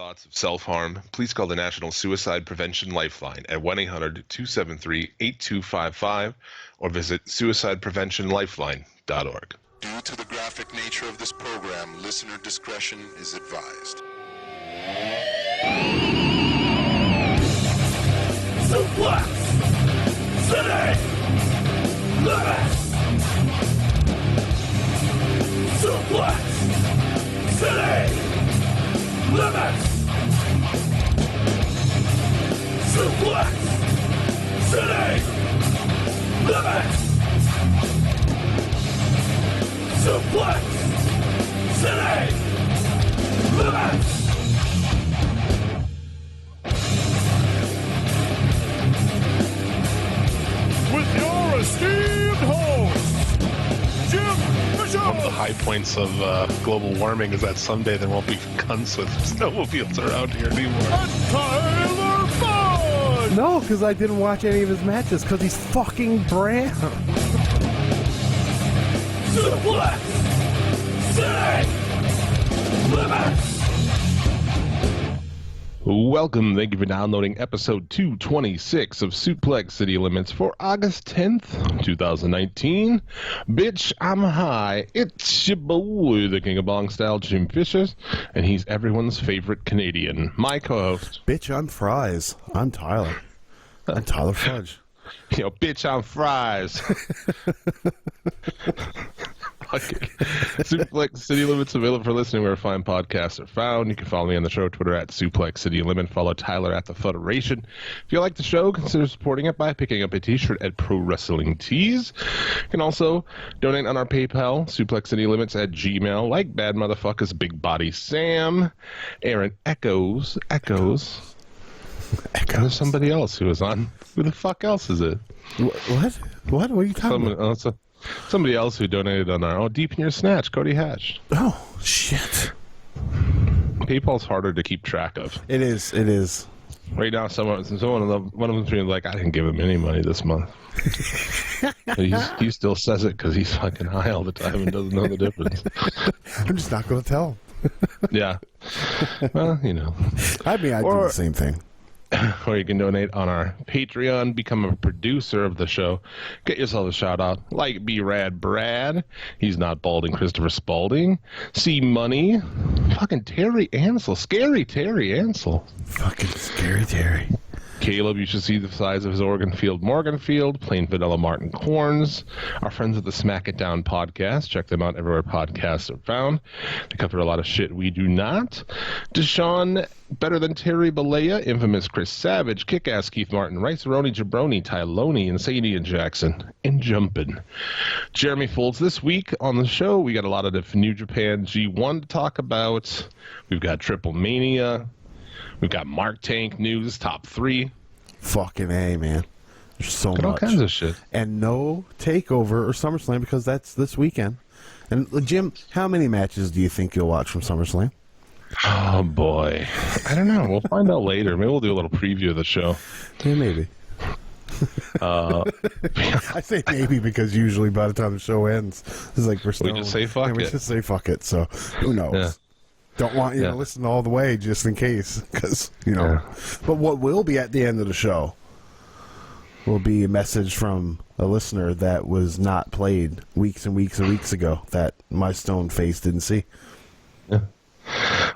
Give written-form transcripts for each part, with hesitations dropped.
thoughts of self-harm, please call the National Suicide Prevention Lifeline at 1-800-273-8255 or visit suicidepreventionlifeline.org. Due to the graphic nature of this program, listener discretion is advised. Suplex City Limits. Suplex City Limits. Suplex City Limits. Suplex City Limits. With your esteemed host, Jim Bishop. One of the high points of global warming is that someday there won't be cunts with snowmobiles around here anymore. And Tyler Fudge. No, because I didn't watch any of his matches because he's fucking brown. Suplex City Limits. Welcome. Thank you for downloading episode 226 of Suplex City Limits for August 10th, 2019. Bitch, I'm high. It's your boy, the King of Bong Style, Jim Fisher, and he's everyone's favorite Canadian. My co-host. Bitch, I'm fries. I'm Tyler. I'm Tyler Fudge. Yo, bitch, I'm fries. Suplex City Limits available for listening where fine podcasts are found. You can follow me on the show Twitter at Suplex City Limit. Follow Tyler at the Federation. If you like the show, consider supporting it by picking up a t-shirt at Pro Wrestling Tees. You can also donate on our PayPal, suplexcitylimits at Gmail, like Bad Motherfuckers, Big Body Sam, Aaron Echoes. There's somebody else who was on. Who the fuck else is it? What? What are you talking about? Somebody else who donated on our Deep in Your Snatch, Cody Hatch. Oh, shit. PayPal's harder to keep track of. It is. Right now, one of them's being like, I didn't give him any money this month. he still says it because he's fucking high all the time and doesn't know the difference. I'm just not going to tell him. Yeah. Well, you know. I'd do the same thing. Or you can donate on our Patreon, become a producer of the show, get yourself a shout out, like B-Rad Brad, he's not balding Christopher Spalding, C Money, fucking Terry Ansel, scary Terry Ansel. Fucking scary Terry. Caleb, you should see the size of his organ field, Morganfield, Plain Vanilla Martin Corns, our friends at the Smack It Down podcast. Check them out everywhere podcasts are found. They cover a lot of shit we do not. Deshaun, Better Than Terry Balea, Infamous Chris Savage, Kick-Ass Keith Martin, Rice-A-Roni Jabroni, Tyloni, Insanian Jackson, and Jumpin'. Jeremy Folds. This week on the show, we got a lot of New Japan G1 to talk about. We've got Triple Mania. We've got Mark Tank news, top 3. Fucking A, man. There's so much. All kinds of shit. And no TakeOver or SummerSlam because that's this weekend. And Jim, how many matches do you think you'll watch from SummerSlam? Oh, boy. I don't know. We'll find out later. Maybe we'll do a little preview of the show. Yeah, maybe. I say maybe because usually by the time the show ends, it's like we're still... We just say fuck it. We just say fuck it, so who knows? Yeah. Don't want you to listen all the way just in case, because, you know. Yeah. But what will be at the end of the show will be a message from a listener that was not played weeks and weeks and weeks ago that my stone face didn't see. Yeah.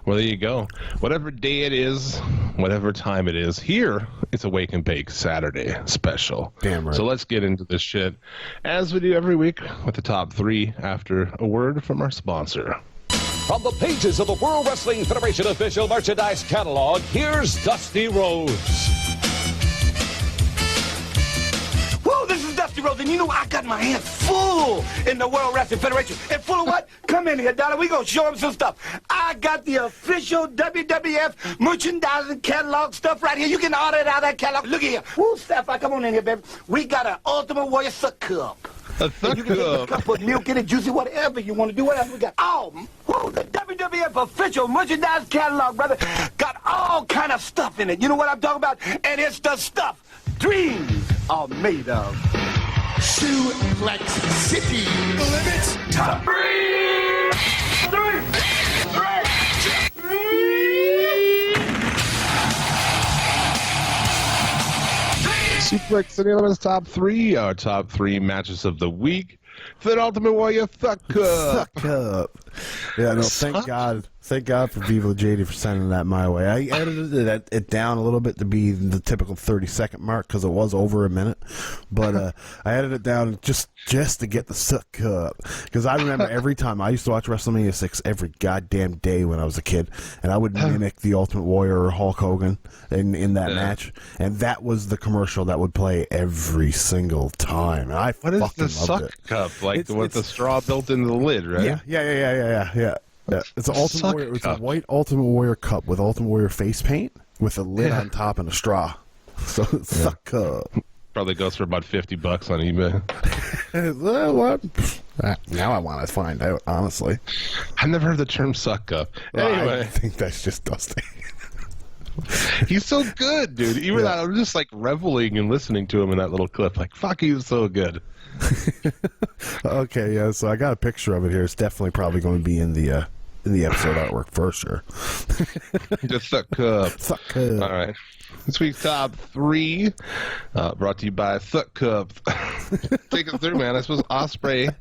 Well, there you go. Whatever day it is, whatever time it is, here it's a Wake and Bake Saturday special. Damn right. So let's get into this shit, as we do every week with the top 3 after a word from our sponsor. From the pages of the World Wrestling Federation official merchandise catalog, here's Dusty Rhodes. Whoa, this is Dusty Rhodes, and you know I got my hands full in the World Wrestling Federation. And full of what? Come in here, Dollar. We gonna show him some stuff. I got the official WWF merchandising catalog stuff right here. You can order it out of that catalog. Look at here. Woo, Sapphire, come on in here, baby. We got an Ultimate Warrior Suck Cup. A Suck you can take a Cup. cup of milk in it, juicy, whatever you want to do. Whatever we got. Oh, whoa, the WWF official merchandise catalog, brother. Got all kind of stuff in it. You know what I'm talking about? And it's the stuff dreams are made of. Suplex City Limits. Top 3. Suplex City Limits Top 3, our top 3 matches of the week. For the Ultimate Warrior Thuck Cup. Suck up. Yeah, no, thank God. Thank God for Viva JD for sending that my way. I edited it down a little bit to be the typical 30-second mark because it was over a minute. But I edited it down just to get the suck up. Because I remember every time I used to watch WrestleMania 6 every goddamn day when I was a kid. And I would mimic the Ultimate Warrior or Hulk Hogan in that match. And that was the commercial that would play every single time. And I What is fucking the loved suck it. cup? Like with the straw built into the lid, right? Yeah. It's an Ultimate Suck Warrior. It's a cup. white Ultimate Warrior cup with Ultimate Warrior face paint with a lid on top and a straw. So suck up. Probably goes for about $50 on eBay. What? Now I want to find out. Honestly, I never heard the term suck cup. Anyway, I think that's just dusty. he's so good, dude. Even that, I'm just like reveling and listening to him in that little clip. Like, fuck, he's so good. Okay, yeah. So I got a picture of it here. It's definitely probably going to be in the episode artwork for sure. Just suck cup. Suck up. All right. This week's top 3, brought to you by Thuck Cup. Take us through, man. I suppose Ospreay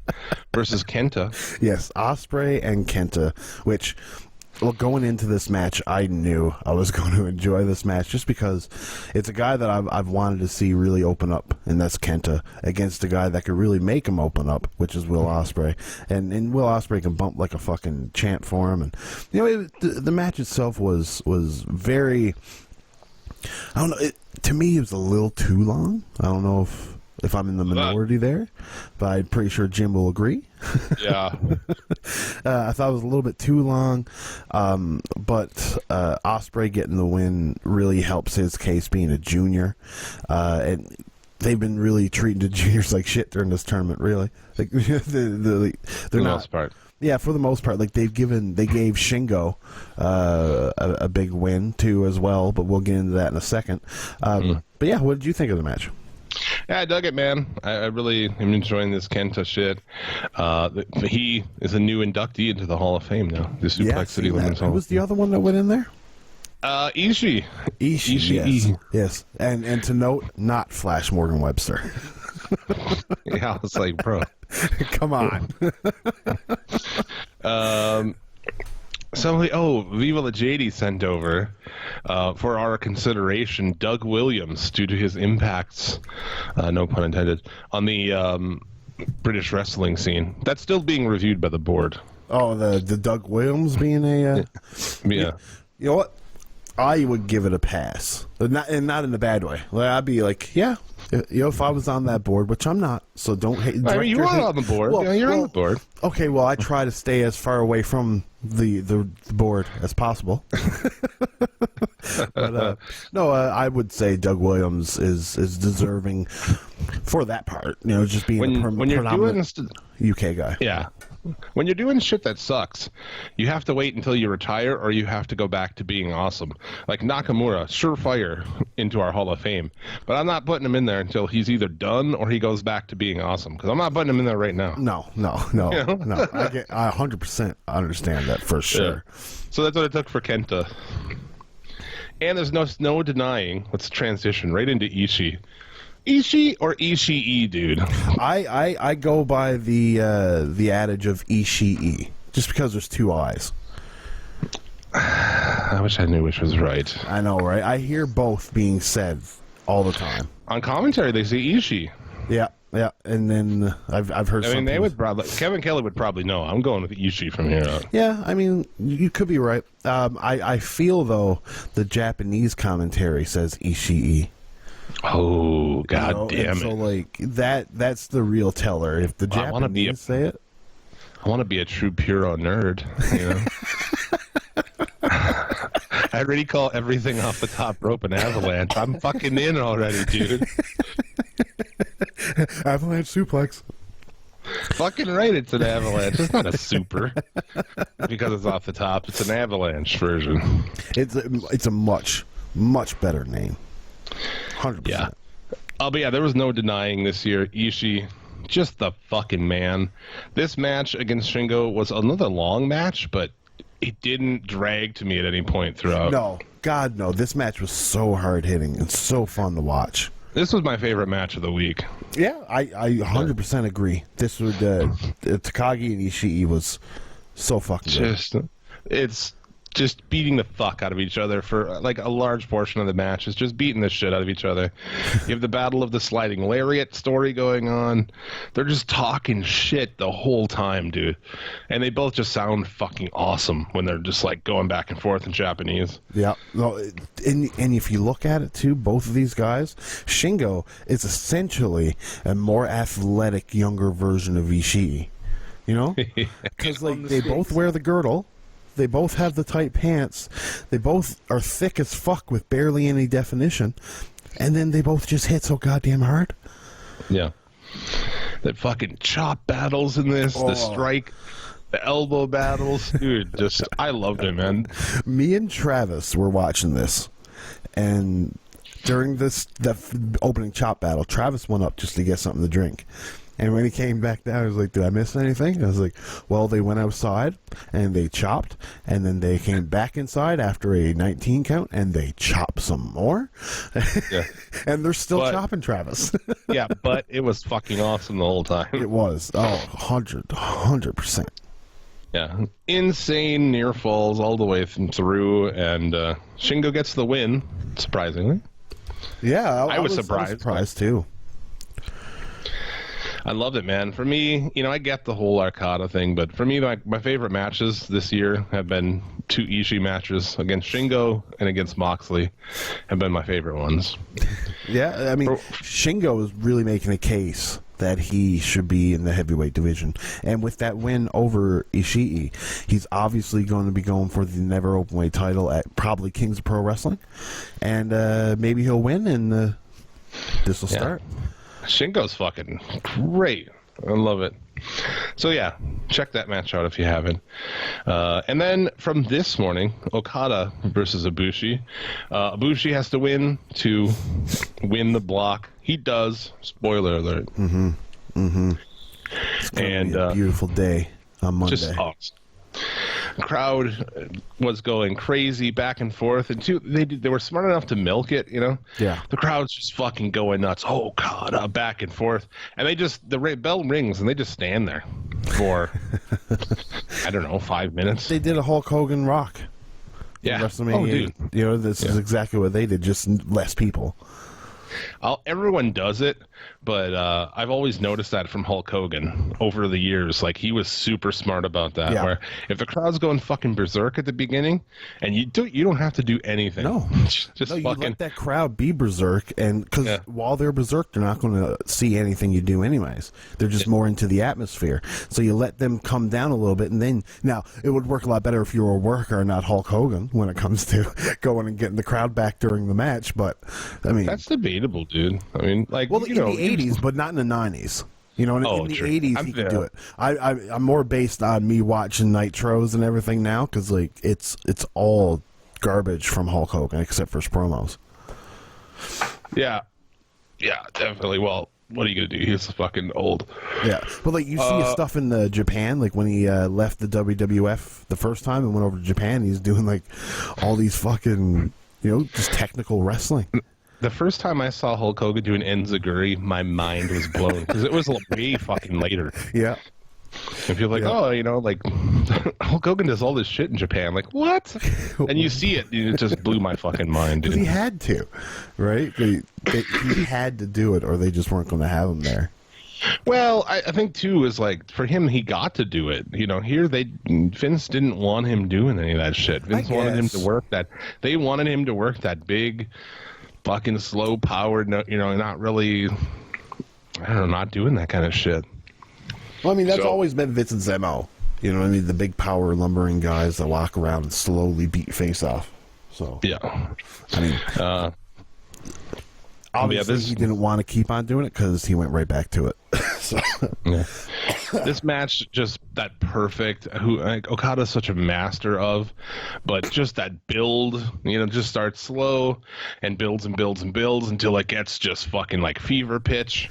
versus Kenta. Yes, Ospreay and Kenta, which, well, going into this match, I knew I was going to enjoy this match just because it's a guy that I've wanted to see really open up, and that's Kenta, against a guy that could really make him open up, which is Will Ospreay. And Will Ospreay can bump like a fucking champ for him. And, you know, the match itself was very... I don't know. To me, it was a little too long. I don't know if I'm in the minority there, but I'm pretty sure Jim will agree. Yeah. I thought it was a little bit too long, but Ospreay getting the win really helps his case being a junior, and they've been really treating the juniors like shit during this tournament. Really, like they're For the not. most part. Yeah, for the most part, like they gave Shingo a big win too as well, but we'll get into that in a second. But yeah, what did you think of the match? Yeah, I dug it, man. I really am enjoying this Kenta shit. He is a new inductee into the Hall of Fame now. The Suplex City Limits Hall. Who was the other one that went in there? Ishii. Ishii, yes. And to note, not Flash Morgan Webster. Yeah, I was like, bro. Come on. Viva La JD sent over for our consideration Doug Williams due to his impacts, no pun intended, on the British wrestling scene. That's still being reviewed by the board. Oh, the Doug Williams being a... Yeah. You know what? I would give it a pass. Not in a bad way. Like, I'd be like, yeah, if I was on that board, which I'm not, so don't hate. I mean, you are on the board. Well, yeah, you're on the board. Okay, well, I try to stay as far away from the board as possible. But, I would say Doug Williams is deserving for that part. You know, just being when you're doing UK guy. Yeah. When you're doing shit that sucks, you have to wait until you retire or you have to go back to being awesome. Like Nakamura, surefire into our Hall of Fame. But I'm not putting him in there until he's either done or he goes back to being awesome. Because I'm not putting him in there right now. No. You know? No. I 100% understand that for sure. Yeah. So that's what it took for Kenta. And there's no denying. Let's transition right into Ishii. Ishii or Ishii, dude? I go by the adage of Ishii, just because there's two eyes. I wish I knew which was right. I know, right? I hear both being said all the time. On commentary, they say Ishii. Yeah, and then I've heard. I mean, they would probably. Kevin Kelly would probably know. I'm going with Ishii from here on. Yeah, I mean, you could be right. I feel though the Japanese commentary says Ishii. Oh, god damn it! So like that's the real teller. If the Japanese say it, I want to be a true Puro nerd. You know? I already call everything off the top rope an avalanche. I'm fucking in already, dude. Avalanche suplex. Fucking right, it's an avalanche. It's not a super because it's off the top. It's an avalanche version. It's a much better name. 100%. Yeah. But yeah, there was no denying this year. Ishii, just the fucking man. This match against Shingo was another long match, but it didn't drag to me at any point throughout. No, God, no. This match was so hard hitting and so fun to watch. This was my favorite match of the week. Yeah, I 100% agree. This would Takagi and Ishii was so fucking good. It's just beating the fuck out of each other for like a large portion of the match. It's just beating the shit out of each other. You have the Battle of the Sliding Lariat story going on. They're just talking shit the whole time, dude. And they both just sound fucking awesome when they're just like going back and forth in Japanese. Yeah. No, and if you look at it too, both of these guys, Shingo is essentially a more athletic, younger version of Ishii. You know? Because like they both wear the girdle. They both have the tight pants. They both are thick as fuck with barely any definition. And then they both just hit so goddamn hard. Yeah. The fucking chop battles in this, the strike, the elbow battles. Dude, just, I loved it, man. Me and Travis were watching this. And during the opening chop battle, Travis went up just to get something to drink. And when he came back down, he was like, did I miss anything? And I was like, well, they went outside, and they chopped, and then they came back inside after a 19 count, and they chopped some more. Yeah. And they're still chopping Travis. Yeah, but it was fucking awesome the whole time. It was. Oh, 100%. Yeah. Insane near falls all the way through, and Shingo gets the win, surprisingly. Yeah, I was surprised. I was surprised, too. I loved it, man. For me, I get the whole Arcada thing, but for me, my favorite matches this year have been two Ishii matches against Shingo and against Moxley have been my favorite ones. Yeah, I mean, Shingo is really making a case that he should be in the heavyweight division. And with that win over Ishii, he's obviously going to be going for the never openweight title at probably Kings of Pro Wrestling. And maybe he'll win, and this will start. Shingo's fucking great. I love it. So yeah, check that match out if you haven't. And then from this morning, Okada versus Ibushi. Ibushi has to win to win the block. He does. Spoiler alert. Mm-hmm. Mm-hmm. It's gonna be a beautiful day on Monday. Just awesome. Crowd was going crazy back and forth, and they were smart enough to milk it, Yeah. The crowd's just fucking going nuts. Oh God, back and forth, and the bell rings, and they just stand there for I don't know, 5 minutes. They did a Hulk Hogan rock. Yeah. WrestleMania. Oh, dude. This is exactly what they did, just less people. Everyone does it, but I've always noticed that from Hulk Hogan over the years. Like, he was super smart about that. Yeah. Where if the crowd's going fucking berserk at the beginning, and you don't have to do anything. No, just you fucking let that crowd be berserk, and because while they're berserk, they're not going to see anything you do anyways. They're just more into the atmosphere. So you let them come down a little bit, and then now it would work a lot better if you were a worker, not Hulk Hogan, when it comes to going and getting the crowd back during the match. But I mean, that's debatable, dude. I mean, like, well, in the 80s, but not in the 90s. In the 80s, he could do it. I'm more based on me watching Nitros and everything now, because like it's all garbage from Hulk Hogan except for his promos. Yeah, definitely. Well, what are you gonna do? He's fucking old. Yeah, but like you see his stuff in Japan, like when he left the WWF the first time and went over to Japan, he's doing like all these fucking just technical wrestling. The first time I saw Hulk Hogan do an enziguri, my mind was blown because it was way fucking later. Yeah. And people are like, like Hulk Hogan does all this shit in Japan. Like, what? And you see it, it just blew my fucking mind, dude. He had to, right? He had to do it, or they just weren't going to have him there. Well, I think too is like for him, he got to do it. Here Vince didn't want him doing any of that shit. Vince wanted him to work that. They wanted him to work that big, fucking slow powered. Not really. I don't know, not doing that kind of shit. Well, I mean, that's always been Vince's MO. You know what I mean? The big power lumbering guys that walk around and slowly beat face off. So yeah, I mean, obviously he didn't want to keep on doing it because he went right back to it. So. Yeah. This match, just that perfect. Okada's such a master of, but just that build. Just starts slow and builds and builds and builds until it gets just fucking like fever pitch.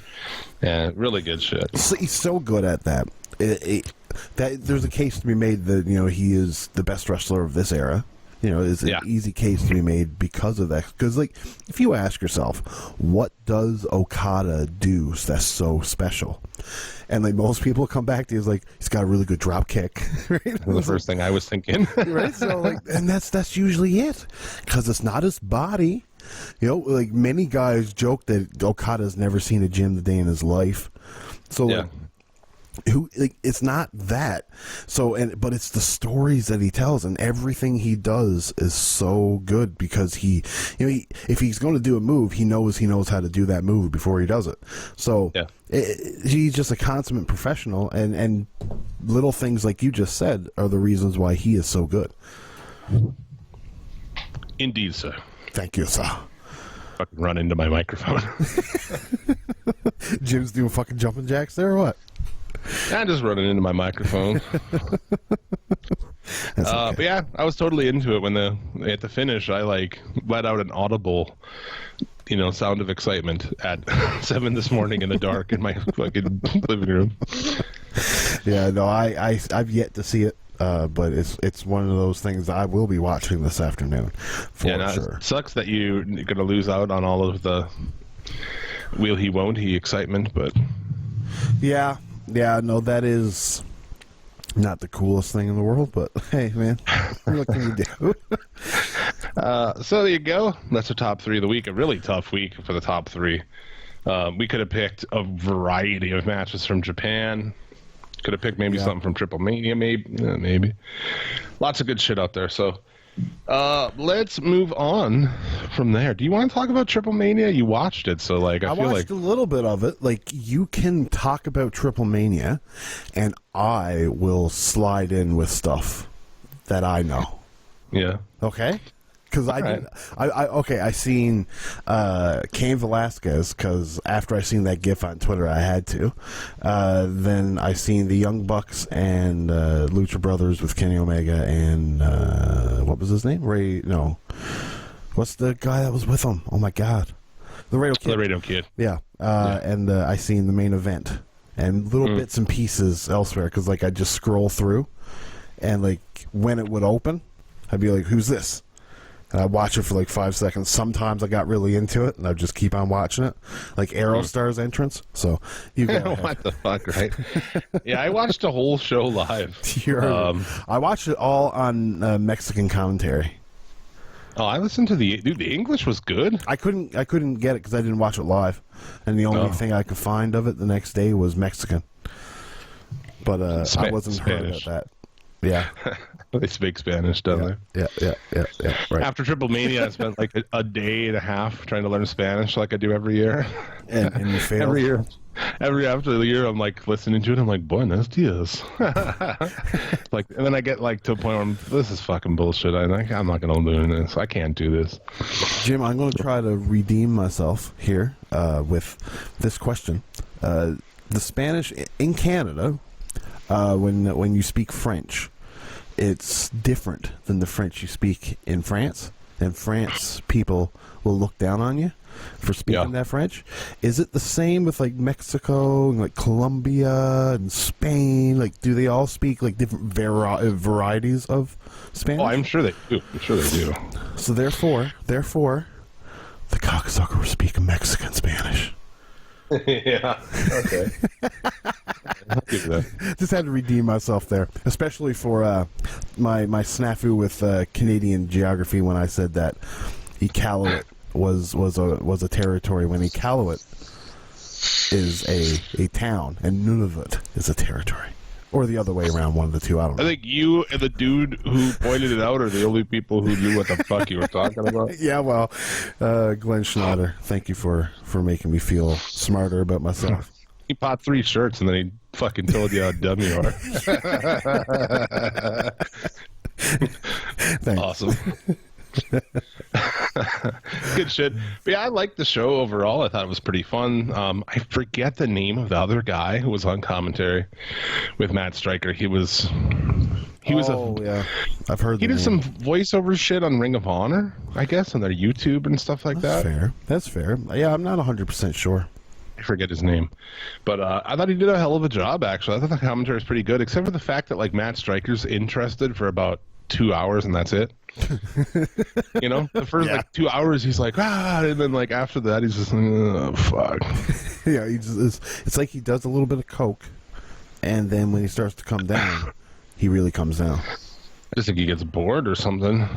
Yeah, really good shit. He's so good at that. That there's a case to be made that he is the best wrestler of this era. is an easy case to be made because of that. Because, like, if you ask yourself, what does Okada do that's so special? And, like, most people come back to you, like, he's got a really good drop kick. Right? The first thing I was thinking. Right? So, like, and that's usually it. Because it's not his body. Like, many guys joke that Okada's never seen a gym a day in his life. So, like, it's not that. So, but it's the stories that he tells, and everything he does is so good because if he's going to do a move, he knows how to do that move before he does it. So, he's just a consummate professional, and little things like you just said are the reasons why he is so good. Indeed, sir. Thank you, sir. Fucking run into my microphone. Jim's doing fucking jumping jacks there, or what? I'm just running into my microphone. But yeah, I was totally into it when at the finish I like let out an audible, sound of excitement at 7 this morning in the dark in my fucking living room. Yeah, no, I've yet to see it. But it's one of those things I will be watching this afternoon for sure. It sucks that you're going to lose out on all of the will he won't he excitement, but yeah, no, that is not the coolest thing in the world, but hey, man, what can you do? So there you go. That's the top 3 of the week. A really tough week for the top 3. We could have picked a variety of matches from Japan. Could have picked maybe something from Triple Mania, maybe. Lots of good shit out there. So let's move on from there. Do you want to talk about Triple Mania? You watched it, so like I feel watched a little bit of it. Like, you can talk about Triple Mania, and I will slide in with stuff that I know. Yeah. Okay. Because I seen Cain Velasquez, because after I seen that GIF on Twitter, I had to. Then I seen the Young Bucks and Lucha Brothers with Kenny Omega and what was his name? What's the guy that was with him? Oh my God, the Radio Kid. The Radio Kid. Yeah. And I seen the main event and little bits and pieces elsewhere, because like I just scroll through, and like when it would open, I'd be like, "Who's this?" And I watch it for like 5 seconds. Sometimes I got really into it, and I just keep on watching it, like Aerostar's entrance. So you go. What the fuck, right? Yeah, I watched the whole show live. I watched it all on Mexican commentary. Oh, I listened to the English was good. I couldn't get it because I didn't watch it live, and the only thing I could find of it the next day was Mexican. But I wasn't heard about that. Yeah. They speak Spanish, don't they? Yeah. Right. After Triple Mania, I spent like a day and a half trying to learn Spanish like I do every year. And you failed? Every year. After the year, I'm like listening to it. I'm like, buenos dias. Like, and then I get like to a point where this is fucking bullshit. I'm not going to do this. I can't do this. Jim, I'm going to try to redeem myself here with this question. The Spanish in Canada, when you speak French, it's different than the French you speak in France. In France, people will look down on you for speaking that French. Is it the same with like Mexico and like Colombia and Spain? Like, do they all speak like different varieties of Spanish? Oh, I'm sure they do. So therefore, the cocksucker will speak Mexican Spanish. Yeah. Okay. Just had to redeem myself there, especially for my snafu with Canadian geography when I said that Iqaluit was a territory when Iqaluit is a town and Nunavut is a territory, or the other way around, one of the two. I don't know. I think you and the dude who pointed it out are the only people who knew what the fuck you were talking about. Yeah, well, Glenn Schneider, thank you for making me feel smarter about myself. He bought 3 shirts and then he fucking told you how dumb you are. Thanks. Awesome. Good shit. But yeah, I liked the show overall. I thought it was pretty fun. I forget the name of the other guy who was on commentary with Matt Stryker. He was yeah. I've heard he did some voiceover shit on Ring of Honor, I guess, on their YouTube and stuff like that. That's fair. Yeah, I'm not 100% sure. I forget his name, but I thought he did a hell of a job. Actually, I thought the commentary was pretty good, except for the fact that like Matt Stryker's interested for about 2 hours and that's it. You know, the first like 2 hours he's like and then like after that he's just oh, fuck. Yeah, it's like he does a little bit of coke, and then when he starts to come down, he really comes down. I just think he gets bored or something.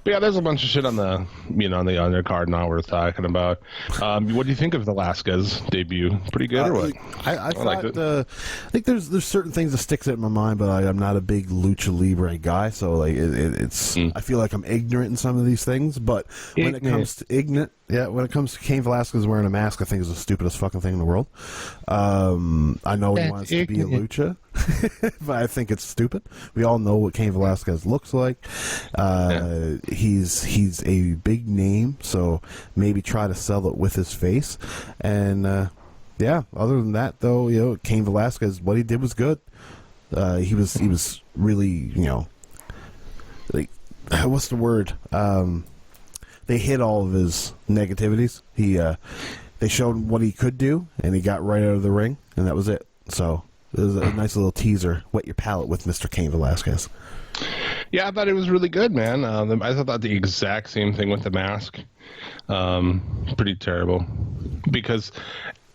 But yeah, there's a bunch of shit on the on the undercard not worth talking about. What do you think of Velasquez debut? Pretty good or what? I thought I think there's certain things that sticks out in my mind, but I'm not a big lucha libre guy, so like it's I feel like I'm ignorant in some of these things. But when it comes to Cain Velasquez wearing a mask, I think is the stupidest fucking thing in the world. I know he wants to be a lucha, but I think it's stupid. We all know what Cain Velasquez looks like. He's a big name, so maybe try to sell it with his face. And other than that, though, Cain Velasquez, what he did was good. He was really, like, what's the word? They hit all of his negativities. They showed what he could do, and he got right out of the ring, and that was it. So it was a nice little teaser. Wet your palate with Mr. Cain Velasquez. Yeah, I thought it was really good, man. I thought the exact same thing with the mask. Pretty terrible. Because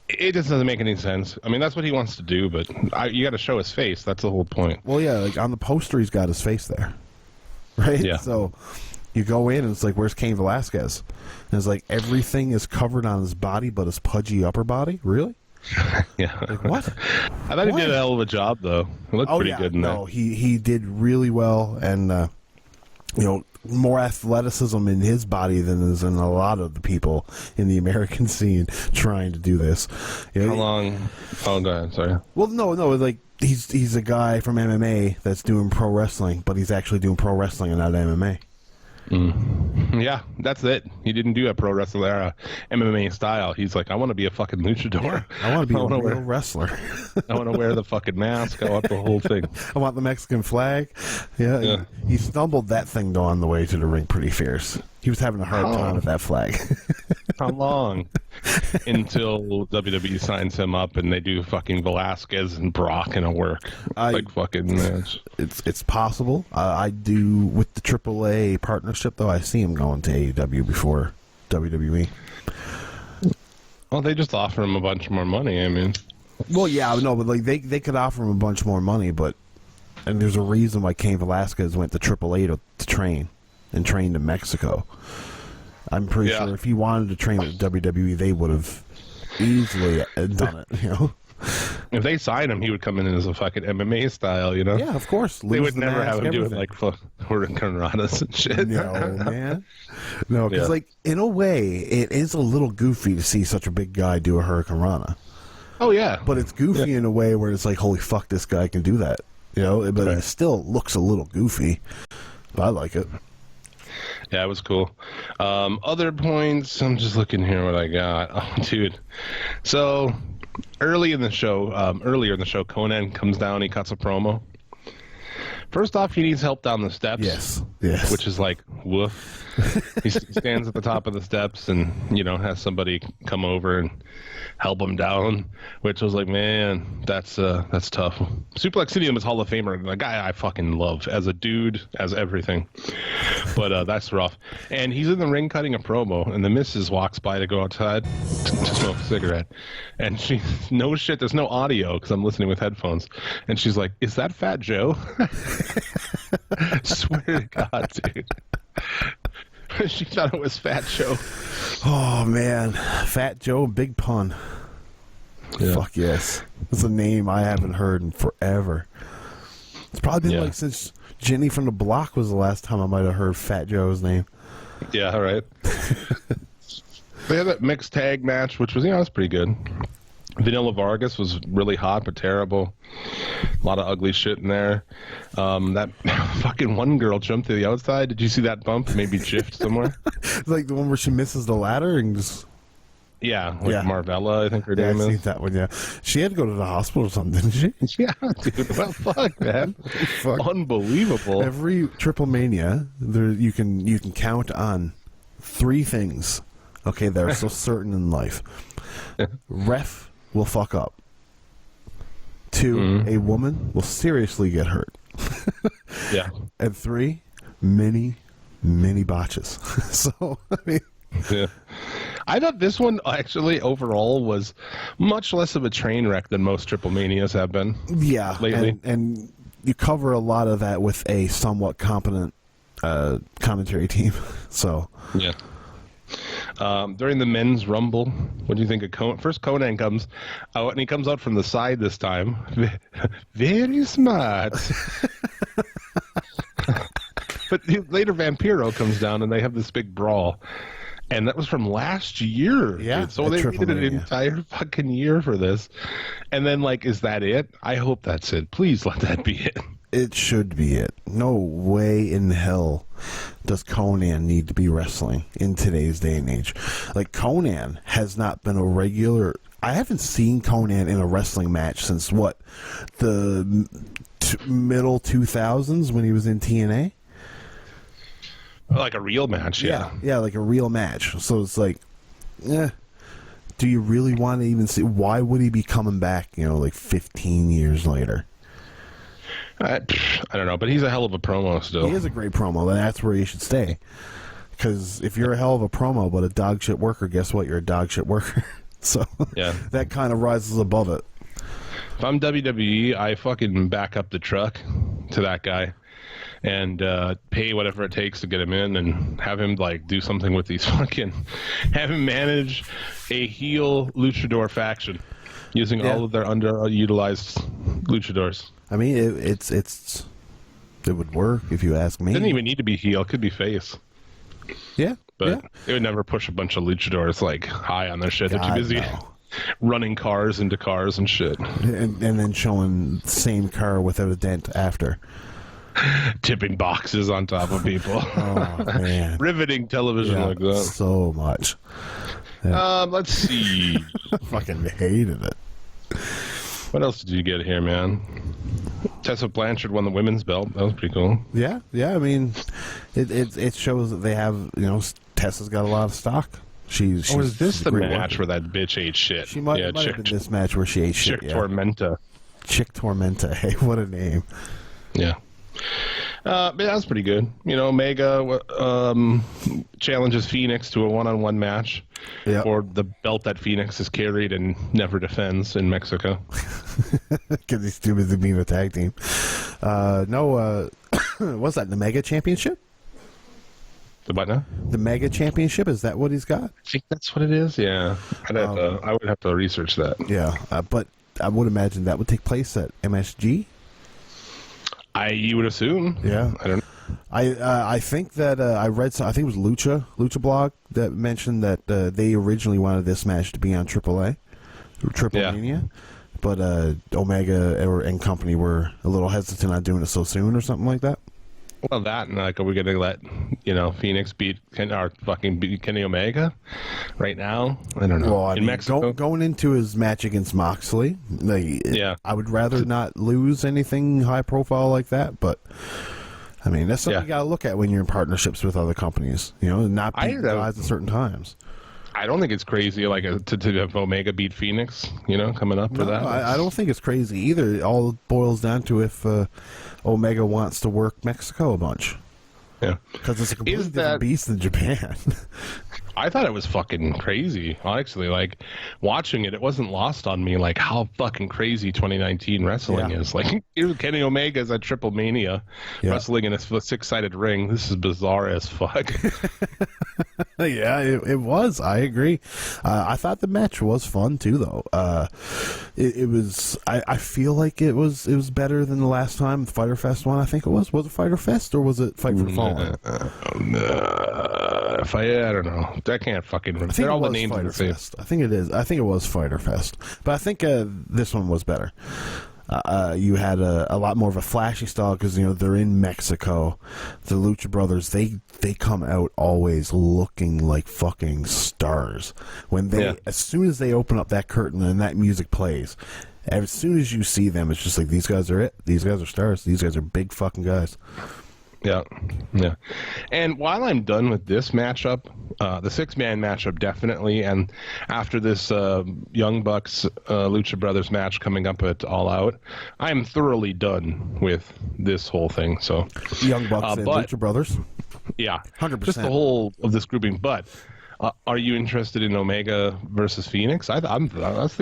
it just doesn't make any sense. I mean, that's what he wants to do, but you got to show his face. That's the whole point. Well, yeah, like on the poster, he's got his face there. Right? Yeah. So you go in, and it's like, where's Cain Velasquez? And it's like, everything is covered on his body but his pudgy upper body? Really? Yeah. Like, what? I thought he did a hell of a job, though. He looked pretty good in that. No, he did really well, and more athleticism in his body than is in a lot of the people in the American scene trying to do this. How long? Oh, go ahead. Sorry. Well, no, like he's a guy from MMA that's doing pro wrestling, but he's actually doing pro wrestling and not MMA. Yeah, that's it. He didn't do a pro wrestler era MMA style. He's like, I want to be a fucking luchador. I want to be a real wrestler. I want to wear the fucking mask. I want the whole thing. I want the Mexican flag. Yeah. He stumbled that thing though on the way to the ring pretty fierce. He was having a hard time with that flag. How long? Until WWE signs him up and they do fucking Velasquez and Brock in a work fucking match. It's possible. I do with the AAA partnership though. I see him going to AEW before WWE. Well, they just offer him a bunch more money. I mean, well, yeah, no, but like they could offer him a bunch more money, and there's a reason why Cain Velasquez went to AAA to train and trained in Mexico. I'm pretty sure if he wanted to train at WWE, they would have easily done it, If they signed him, he would come in as a fucking MMA style, Yeah, of course. They would never have him doing like hurricanranas and shit. No, man. No, because like in a way, it is a little goofy to see such a big guy do a hurricanrana. Oh yeah, but it's goofy in a way where it's like, holy fuck, this guy can do that. But it still looks a little goofy. But I like it. Yeah, it was cool. Other points, I'm just looking here what I got. Oh, dude. So, earlier in the show, Conan comes down, he cuts a promo. First off, he needs help down the steps. Yes. Which is like, woof. He stands at the top of the steps and, has somebody come over and help him down, which was like, man, that's tough. Suplex City is Hall of Famer, a guy I fucking love as a dude, as everything. But that's rough. And he's in the ring cutting a promo, and the missus walks by to go outside to smoke a cigarette. And she, no shit, there's no audio because I'm listening with headphones. And she's like, is that Fat Joe? Swear to God, dude. She thought it was Fat Joe. Oh, man. Fat Joe, big pun. Yeah. Fuck yes. It's a name I haven't heard in forever. It's probably been like since Jenny from the Block was the last time I might have heard Fat Joe's name. Yeah, right. They had that mixed tag match, which was, was pretty good. Vanilla Vargas was really hot but terrible. A lot of ugly shit in there. That fucking one girl jumped to the outside. Did you see that bump? Maybe jiffed somewhere. It's like the one where she misses the ladder and just... Yeah, Marvella, I think her name is. I've seen that one, yeah. She had to go to the hospital or something, didn't she? Yeah, dude. Well, fuck, man. Fuck. Unbelievable. Every Triple Mania, you can count on 3 things, okay, that are so certain in life. Ref will fuck up. 2, a woman will seriously get hurt. Yeah. And 3, many botches. So, I mean... Yeah. I thought this one actually overall was much less of a train wreck than most Triple Manias have been. Yeah, lately. And you cover a lot of that with a somewhat competent commentary team. So yeah. During the men's rumble, what do you think of Conan? First, Conan comes out, and he comes out from the side this time. Very smart. But later, Vampiro comes down, and they have this big brawl. And that was from last year. Yeah. Dude. So they waited an entire fucking year for this. And then, like, is that it? I hope that's it. Please let that be it. it should be it. No way in hell does Conan need to be wrestling in today's day and age. Like, Conan has not been a regular... I haven't seen Conan in a wrestling match since, what, the middle 2000s when he was in TNA? Like a real match, yeah. Yeah, like a real match. So it's like, do you really want to even see? Why would he be coming back, like 15 years later? I don't know, but he's a hell of a promo still. He is a great promo, and that's where he should stay. Because if you're a hell of a promo but a dog shit worker, guess what? You're a dog shit worker. So yeah, that kind of rises above it. If I'm WWE, I fucking back up the truck to that guy and pay whatever it takes to get him in and have him like do something with these fucking, have him manage a heel luchador faction using all of their underutilized luchadors. I mean, it would work if you ask me. It didn't even need to be heel; it could be face. Yeah, but it would never push a bunch of luchadors like high on their shit. They're too busy running cars into cars and shit, and then showing the same car without a dent after. Tipping boxes on top of people. Oh, man. Riveting television like that. So much. Yeah. Let's see. Fucking hated it. What else did you get here, man? Tessa Blanchard won the women's belt. That was pretty cool. Yeah. I mean, it shows that they have, Tessa's got a lot of stock. She's is this the match worker. where that bitch ate shit? She might have been this match where she ate shit. Chick Tormenta. Chick Tormenta. Hey, what a name. Yeah. But that was pretty good. Omega challenges Phoenix to a one-on-one match for the belt that Phoenix has carried and never defends in Mexico. Because he's too busy being a tag team. What's that, the Mega Championship? The what now? The Mega Championship, is that what he's got? I think that's what it is, yeah. I would have to research that. Yeah, but I would imagine that would take place at MSG? You would assume. Yeah. I don't know. I think that I read some, I think it was Lucha Blog that mentioned that they originally wanted this match to be on AAA, Triple Mania, but Omega and company were a little hesitant on doing it so soon or something like that. Well, that and are we going to let Phoenix beat Kenny Omega right now? I don't know. Well, Mexico, going into his match against Moxley, I would rather not lose anything high profile like that. But I mean, that's something you got to look at when you're in partnerships with other companies. Not beat guys at certain times. I don't think it's crazy, to have Omega beat Phoenix, coming up for that. I don't think it's crazy either. It all boils down to if Omega wants to work Mexico a bunch. Yeah. Because it's a completely different beast than Japan. I thought it was fucking crazy, honestly. Like, watching it wasn't lost on me, how fucking crazy 2019 wrestling is. Like, Kenny Omega's at Triple Mania, wrestling in a six-sided ring. This is bizarre as fuck. Yeah, it was. I agree. I thought the match was fun, too, though. It was... I feel like it was better than the last time, the Fyter Fest one, I think it was. Was it Fyter Fest, or was it Fight for the Fallen? I don't know. I can't fucking remember. They're all the names are the same. I think it is. I think it was Fyter Fest. But I think this one was better. You had a lot more of a flashy style because, they're in Mexico. The Lucha Brothers, they come out always looking like fucking stars. As soon as they open up that curtain and that music plays, as soon as you see them, it's just like, these guys are it. These guys are stars. These guys are big fucking guys. Yeah. And while I'm done with this matchup, The six-man matchup, definitely. And after this Young Bucks Lucha Brothers match coming up at All Out, I am thoroughly done with this whole thing. So Young Bucks and Lucha Brothers. Yeah, 100%. Just the whole of this grouping. But are you interested in Omega versus Phoenix? I think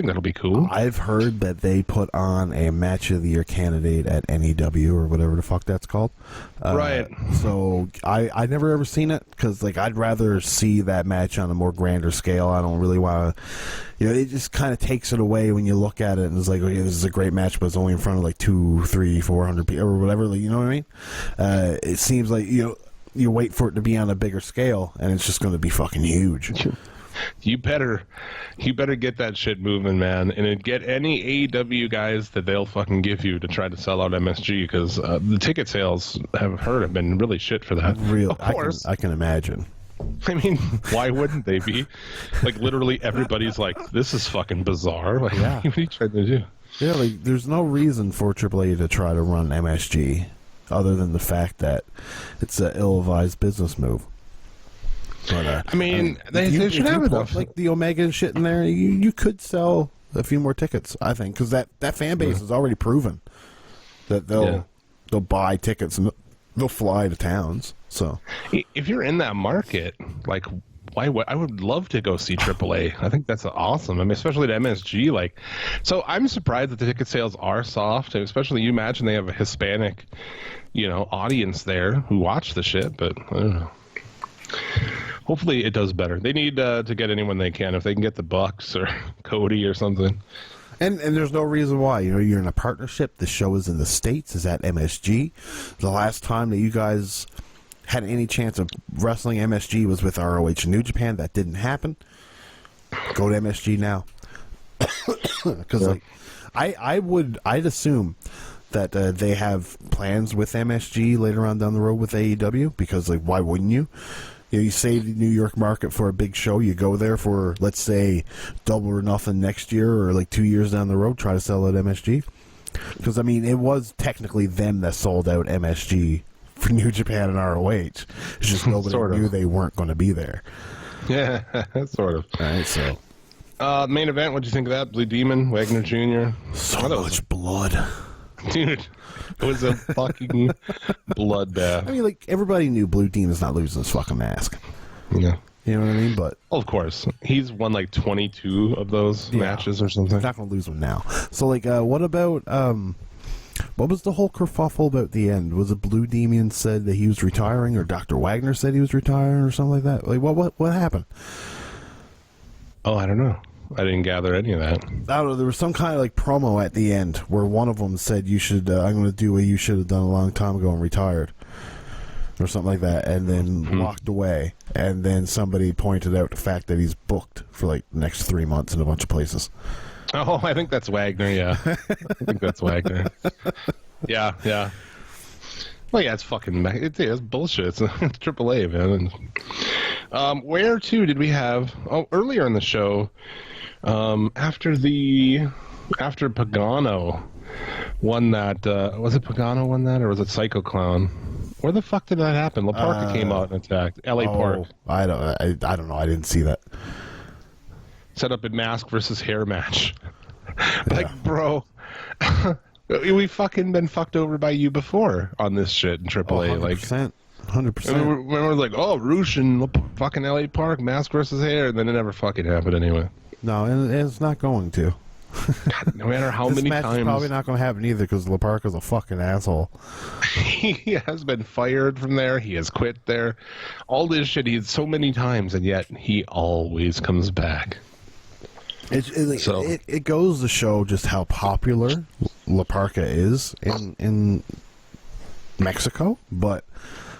that'll be cool. I've heard that they put on a match of the year candidate at NEW or whatever the fuck that's called. Right. So I never ever seen it because like I'd rather see that match on a more grander scale. I don't really want to. It just kind of takes it away when you look at it and it's like, okay, this is a great match, but it's only in front of like 200, 300, 400 people or whatever. Like, you know what I mean? It seems like you wait for it to be on a bigger scale, and it's just going to be fucking huge. You better get that shit moving, man, and get any AEW guys that they'll fucking give you to try to sell out MSG, because the ticket sales have been really shit for that. Real, of course, I can imagine. I mean, why wouldn't they be? Like, literally everybody's like, this is fucking bizarre. Like, yeah. What are you trying to do? Yeah, like, there's no reason for AAA to try to run MSG. Other than the fact that it's an ill-advised business move. But, I mean, they should have enough. Like the Omega and shit in there, you could sell a few more tickets, I think, because that fan base is already proven that they'll buy tickets and they'll fly to towns. So if you're in that market, like, I would love to go see AAA. I think that's awesome. I mean, especially to MSG. Like, so I'm surprised that the ticket sales are soft, and especially you imagine they have a Hispanic, audience there who watch the shit. But I don't know. Hopefully, it does better. They need to get anyone they can. If they can get the Bucks or Cody or something. And there's no reason why. You're in a partnership. The show is in the States. Is at MSG. The last time that you guys had any chance of wrestling MSG was with ROH in New Japan. That didn't happen. Go to MSG now. Because I'd assume that they have plans with MSG later on down the road with AEW, because like, why wouldn't you? You save the New York market for a big show. You go there for, let's say, Double or Nothing next year, or like 2 years down the road, try to sell out MSG. Because I mean, it was technically them that sold out MSG for New Japan and ROH. It's just nobody knew they weren't going to be there. Yeah, sort of. All right, so main event. What'd you think of that? Blue Demon, Wagner Jr. So much blood, dude. It was a fucking bloodbath. I mean, like, everybody knew Blue Demon's not losing his fucking mask. Yeah. You know what I mean? But of course, he's won like 22 of those matches or something. He's not going to lose them now. So, like, what about what was the whole kerfuffle about the end? Was it Blue Demon said that he was retiring, or Dr. Wagner said he was retiring, or something like that? Like, what happened? Oh, I don't know. I didn't gather any of that. I don't know. There was some kind of like promo at the end where one of them said, "You should. I'm going to do what you should have done a long time ago and retired," or something like that, and then walked away. And then somebody pointed out the fact that he's booked for like the next 3 months in a bunch of places. Oh, I think that's Wagner. Yeah, I think that's Wagner. Yeah. Well, yeah, it's fucking. It's bullshit. It's AAA, man. Where too did we have? Oh, earlier in the show. After Pagano won that, was it Pagano won that, or was it Psycho Clown? Where the fuck did that happen? La Parka came out and attacked LA Park. I don't know. I didn't see that. Set up a mask versus hair match. Like, bro, we fucking been fucked over by you before on this shit in AAA. 100%. 100%. We're like, oh, Roosh and fucking LA Park, mask versus hair, and then it never fucking happened anyway. No, and it's not going to. God, no matter how many match times. Is probably not going to happen either, because La Parka's a fucking asshole. He has been fired from there. He has quit there. All this shit he did so many times, and yet he always comes back. It goes to show just how popular La Parka is in Mexico, but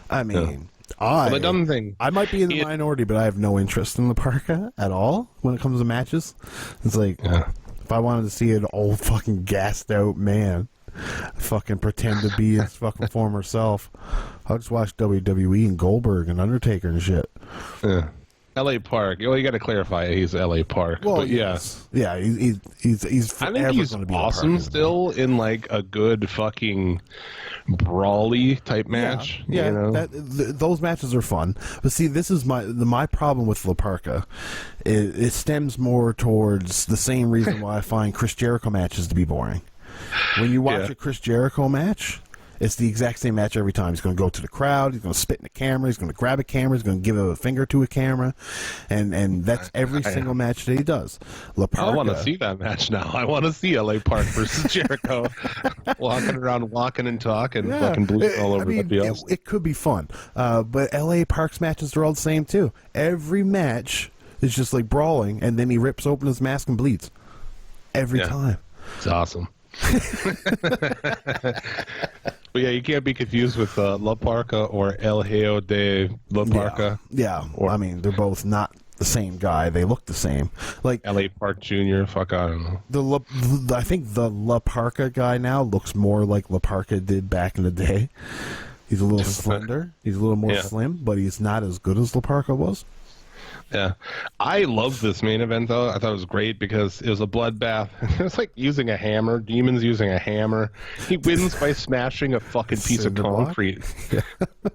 I mean, the dumb thing. I might be in the minority, but I have no interest in La Parka at all when it comes to matches. It's like, if I wanted to see an old fucking gassed out man fucking pretend to be his fucking former self, I'll just watch WWE and Goldberg and Undertaker and shit. Yeah. L.A. Park. Well, you got to clarify he's L.A. Park. Well, but yes. Yeah, he's I forever think he's going to be awesome a Parker. still in like a good fucking brawly type match. Yeah, you know? those matches are fun. But see, this is my problem with La Parka. It stems more towards the same reason why I find Chris Jericho matches to be boring. When you watch a Chris Jericho match, it's the exact same match every time. He's going to go to the crowd. He's going to spit in the camera. He's going to grab a camera. He's going to give a finger to a camera, and that's every single match that he does. La Parka, I want to see that match now. I want to see L.A. Park versus Jericho, walking around, walking and talking, fucking bleeding all over. That'd be awesome. It could be fun, but L.A. Park's matches are all the same too. Every match is just like brawling, and then he rips open his mask and bleeds every time. It's awesome. But yeah, you can't be confused with La Parka or El Hijo de La Parka. Yeah. I mean, they're both not the same guy. They look the same. Like L.A. Park Jr. Fuck, I don't know. I think the La Parka guy now looks more like La Parka did back in the day. He's a little slender. He's a little more slim, but he's not as good as La Parka was. Yeah. I love this main event, though. I thought it was great because it was a bloodbath. It's like using a hammer. Demon's using a hammer. He wins by smashing a fucking piece of concrete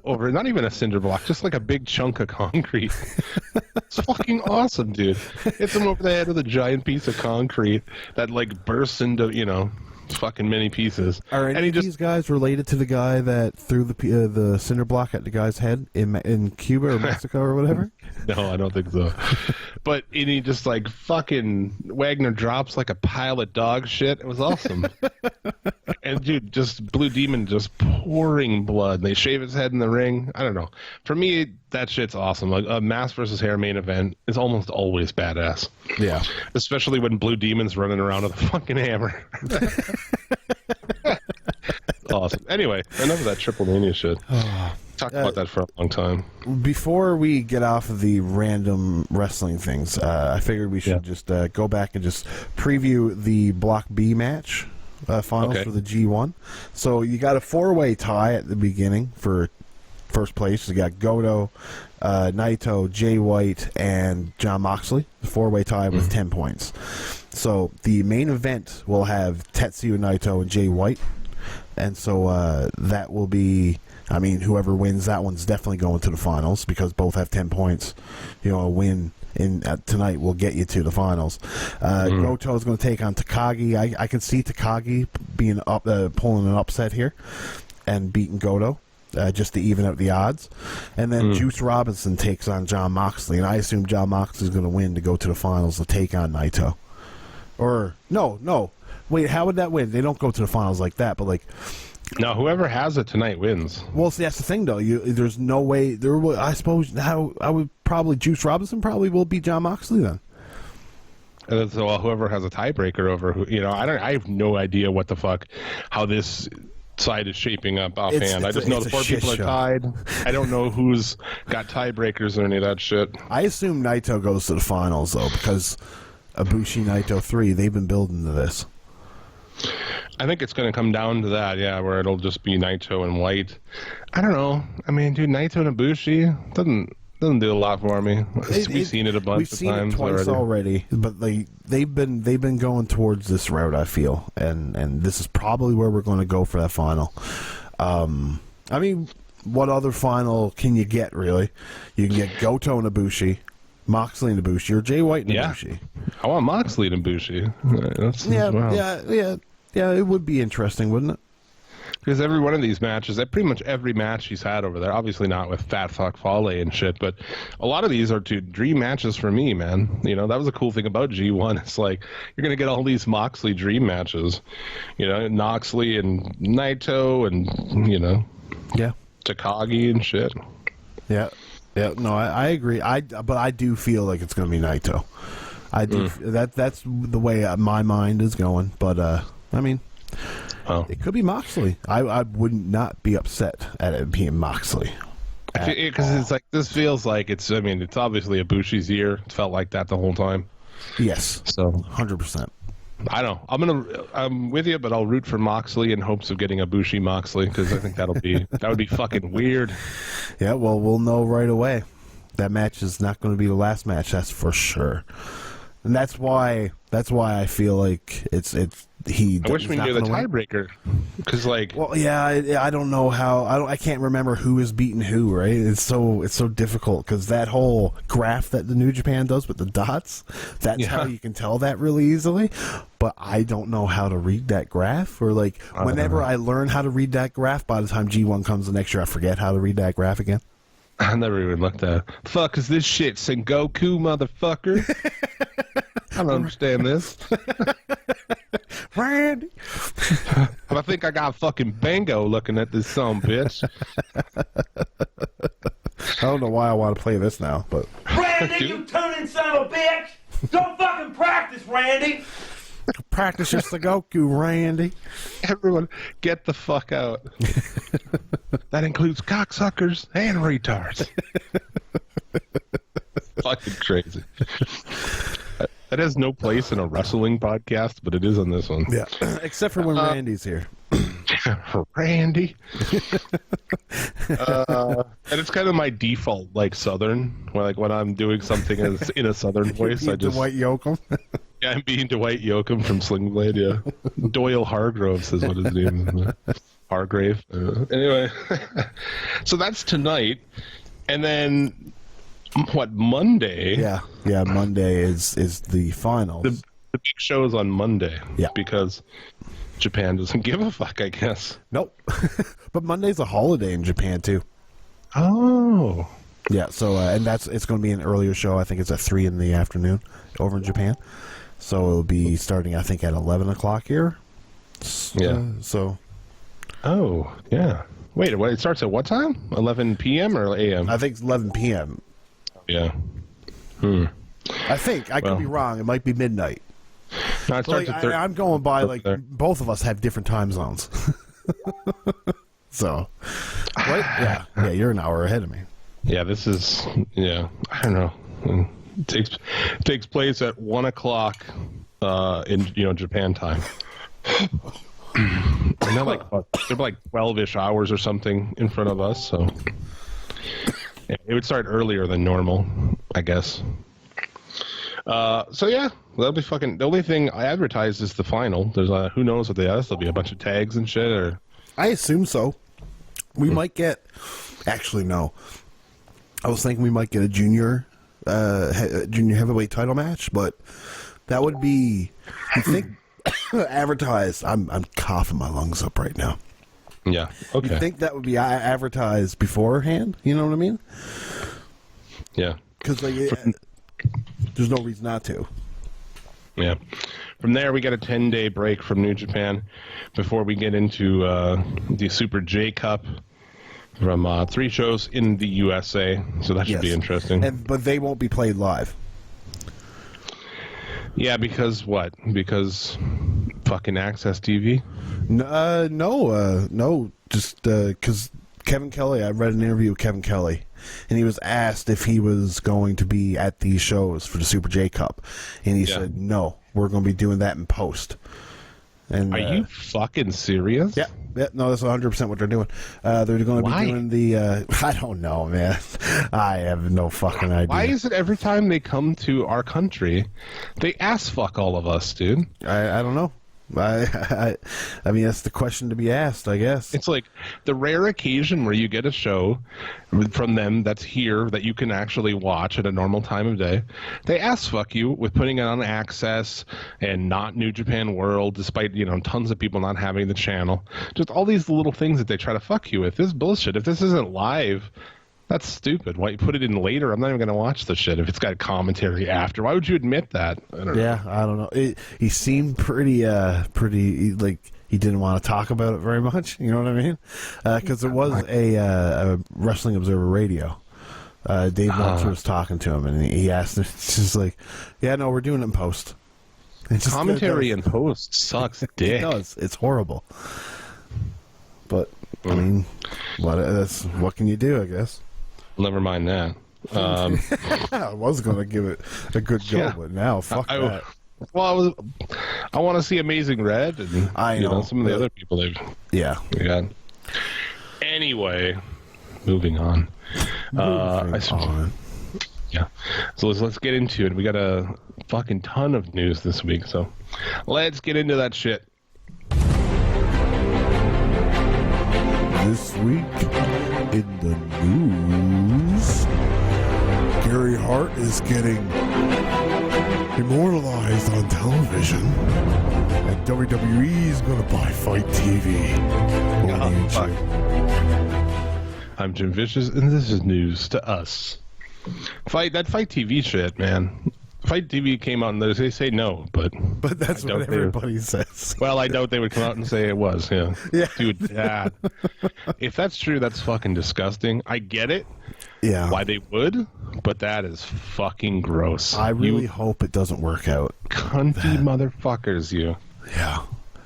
over, not even a cinder block, just like a big chunk of concrete. It's fucking awesome, dude. Hits him over the head with a giant piece of concrete that, like, bursts into, fucking many pieces. Are any of these guys related to the guy that threw the cinder block at the guy's head in Cuba or Mexico or whatever? No, I don't think so. But he just like fucking Wagner drops like a pile of dog shit. It was awesome. And dude, just Blue Demon just pouring blood. They shave his head in the ring. I don't know. For me, that shit's awesome. Like a mask versus hair main event is almost always badass. Yeah. Especially when Blue Demon's running around with a fucking hammer. Awesome. Anyway, enough of that Triple Mania shit. Talked about that for a long time. Before we get off of the random wrestling things, I figured we should just go back and just preview the Block B match finals for the G1. So you got a 4-way tie at the beginning for first place. You got Goto, Naito, Jay White, and Jon Moxley. The 4-way tie with 10 points. So the main event will have Tetsuya Naito and Jay White. And so that will be, I mean, whoever wins that one's definitely going to the finals because both have 10 points. A win tonight will get you to the finals. Goto is going to take on Takagi. I can see Takagi being pulling an upset here and beating Goto. Just to even out the odds. And then Juice Robinson takes on Jon Moxley, and I assume Jon Moxley is going to win to go to the finals to take on Naito. Or, no. Wait, how would that win? They don't go to the finals like that, but like... No, whoever has it tonight wins. Well, see, that's the thing, though. There's no way... I suppose Juice Robinson probably will beat Jon Moxley then. And so whoever has a tiebreaker over who... I have no idea what the fuck, how this... side is shaping up offhand. I just know the 4 people are tied. I don't know who's got tiebreakers or any of that shit. I assume Naito goes to the finals, though, because Ibushi Naito 3, they've been building to this. I think it's going to come down to that, where it'll just be Naito and White. I don't know. I mean, dude, Naito and Ibushi doesn't do a lot for me. We've seen it a bunch of times. We've seen it twice already, but they've been going towards this route, I feel, and this is probably where we're going to go for that final. I mean, what other final can you get, really? You can get Goto and Ibushi, Moxley and Ibushi, or Jay White and Ibushi. I want Moxley and Ibushi. Yeah, it would be interesting, wouldn't it? Because every one of these matches, pretty much every match he's had over there, obviously not with Fat Fuck Fale and shit, but a lot of these are dream matches for me, man. That was a cool thing about G1. It's like, you're going to get all these Moxley dream matches. Moxley and Naito and, Takagi and shit. Yeah, no, I agree. But I do feel like it's going to be Naito. I do. That's the way my mind is going, but, I mean... Oh. It could be Moxley. I would not be upset at it being Moxley. Because it's like, this feels like it's obviously Ibushi's year. It felt like that the whole time. Yes. So 100%. I don't know. I'm with you, but I'll root for Moxley in hopes of getting Ibushi Moxley because I think that would be fucking weird. Yeah, well, we'll know right away. That match is not going to be the last match. That's for sure. And that's why I feel like it's he. I wish we knew the tiebreaker, because well, yeah, I don't know how. I can't remember who is beating who. Right? It's so difficult because that whole graph that the New Japan does with the dots. That's how you can tell that really easily. But I don't know how to read that graph. Or like whenever I learn how to read that graph, by the time G1 comes the next year, I forget how to read that graph again. I never even looked at it. Fuck is this shit, Sengoku, motherfucker? I don't understand this. Randy. I think I got fucking Bango looking at this son bitch. I don't know why I want to play this now, but Randy, you tuning son of a bitch! Don't fucking practice, Randy! practice your Sengoku, Randy. Everyone, get the fuck out. That includes cocksuckers and retards. Fucking crazy. That has no place in a wrestling podcast, but it is on this one. Yeah, except for when Randy's here. Randy. And it's kind of my default, like Southern, when I'm doing something as in a Southern voice, I just Dwight Yoakam. Yeah, I'm being Dwight Yoakam from Sling Blade. Yeah, Doyle Hargroves is what his name is. Hargrave. Anyway, so that's tonight, and then what? Monday? Yeah. Monday is the finals. The big show is on Monday. Yeah, because Japan doesn't give a fuck, I guess. Nope. But Monday's a holiday in Japan too. Oh. Yeah. So and it's going to be an earlier show. I think it's at 3 in the afternoon over in Japan. So it'll be starting, I think, at 11 o'clock here. Yeah. So. Oh, yeah. Wait, it starts at what time? 11 p.m. or a.m.? I think it's 11 p.m. Yeah. I think. I could be wrong. It might be midnight. No, it starts at I'm going by, like, both of us have different time zones. So. Right? Yeah, you're an hour ahead of me. Yeah, this is, I don't know. It takes place at 1 o'clock in Japan time. And they're like 12-ish hours or something in front of us, so yeah, it would start earlier than normal, I guess. So yeah, that'll be fucking. The only thing I advertised is the final. There's who knows what they are. There'll be a bunch of tags and shit, or I assume so. We might get. Actually, no. I was thinking we might get a junior heavyweight title match, but that would be. I think. Advertised. I'm coughing my lungs up right now. Yeah. Okay. You think that would be advertised beforehand? You know what I mean? Yeah. Because there's no reason not to. Yeah. From there, we get a 10-day break from New Japan before we get into the Super J Cup from 3 shows in the USA. So that should be interesting. But they won't be played live. Yeah, because what? Because fucking Access TV? No, just because Kevin Kelly, I read an interview with Kevin Kelly, and he was asked if he was going to be at these shows for the Super J Cup, and he said, no, we're going to be doing that in post. And are you fucking serious? Yeah, no, that's 100% what they're doing. They're going to be doing the, I don't know, man. I have no fucking idea. Why is it every time they come to our country, they ass fuck all of us, dude? I don't know. I mean, that's the question to be asked, I guess. It's like the rare occasion where you get a show from them that's here that you can actually watch at a normal time of day. They ass fuck you with putting it on Access and not New Japan World, despite, tons of people not having the channel. Just all these little things that they try to fuck you with. This is bullshit. If this isn't live, that's stupid. Why you put it in later? I'm not even going to watch the shit if it's got commentary after. Why would you admit that? I don't know. I don't know. He seemed pretty like he didn't want to talk about it very much. You know what I mean? Because it was a Wrestling Observer Radio. Dave Meltzer was talking to him, and he asked him, it's just like, yeah, no, we're doing it in post. Commentary in post sucks dick. It does. It's horrible. But, I mean, what can you do, I guess? Never mind that. I was going to give it a good go, but now, fuck that. Well, I want to see Amazing Red and I know some of the other people they've got. Anyway, moving on. Yeah. So let's get into it. We got a fucking ton of news this week, so let's get into that shit. This week in the news, Gary Hart is getting immortalized on television, and WWE is going to buy Fight TV. I'm Jim Vicious, and this is news to us. Fight TV shit, man. Fight TV came out and they say no, but that's what everybody says. Well, I doubt they would come out and say it was. Yeah, dude, that if that's true, that's fucking disgusting. I get it. Yeah, why they would, but that is fucking gross. I really hope it doesn't work out. Cunty motherfuckers, you. Yeah.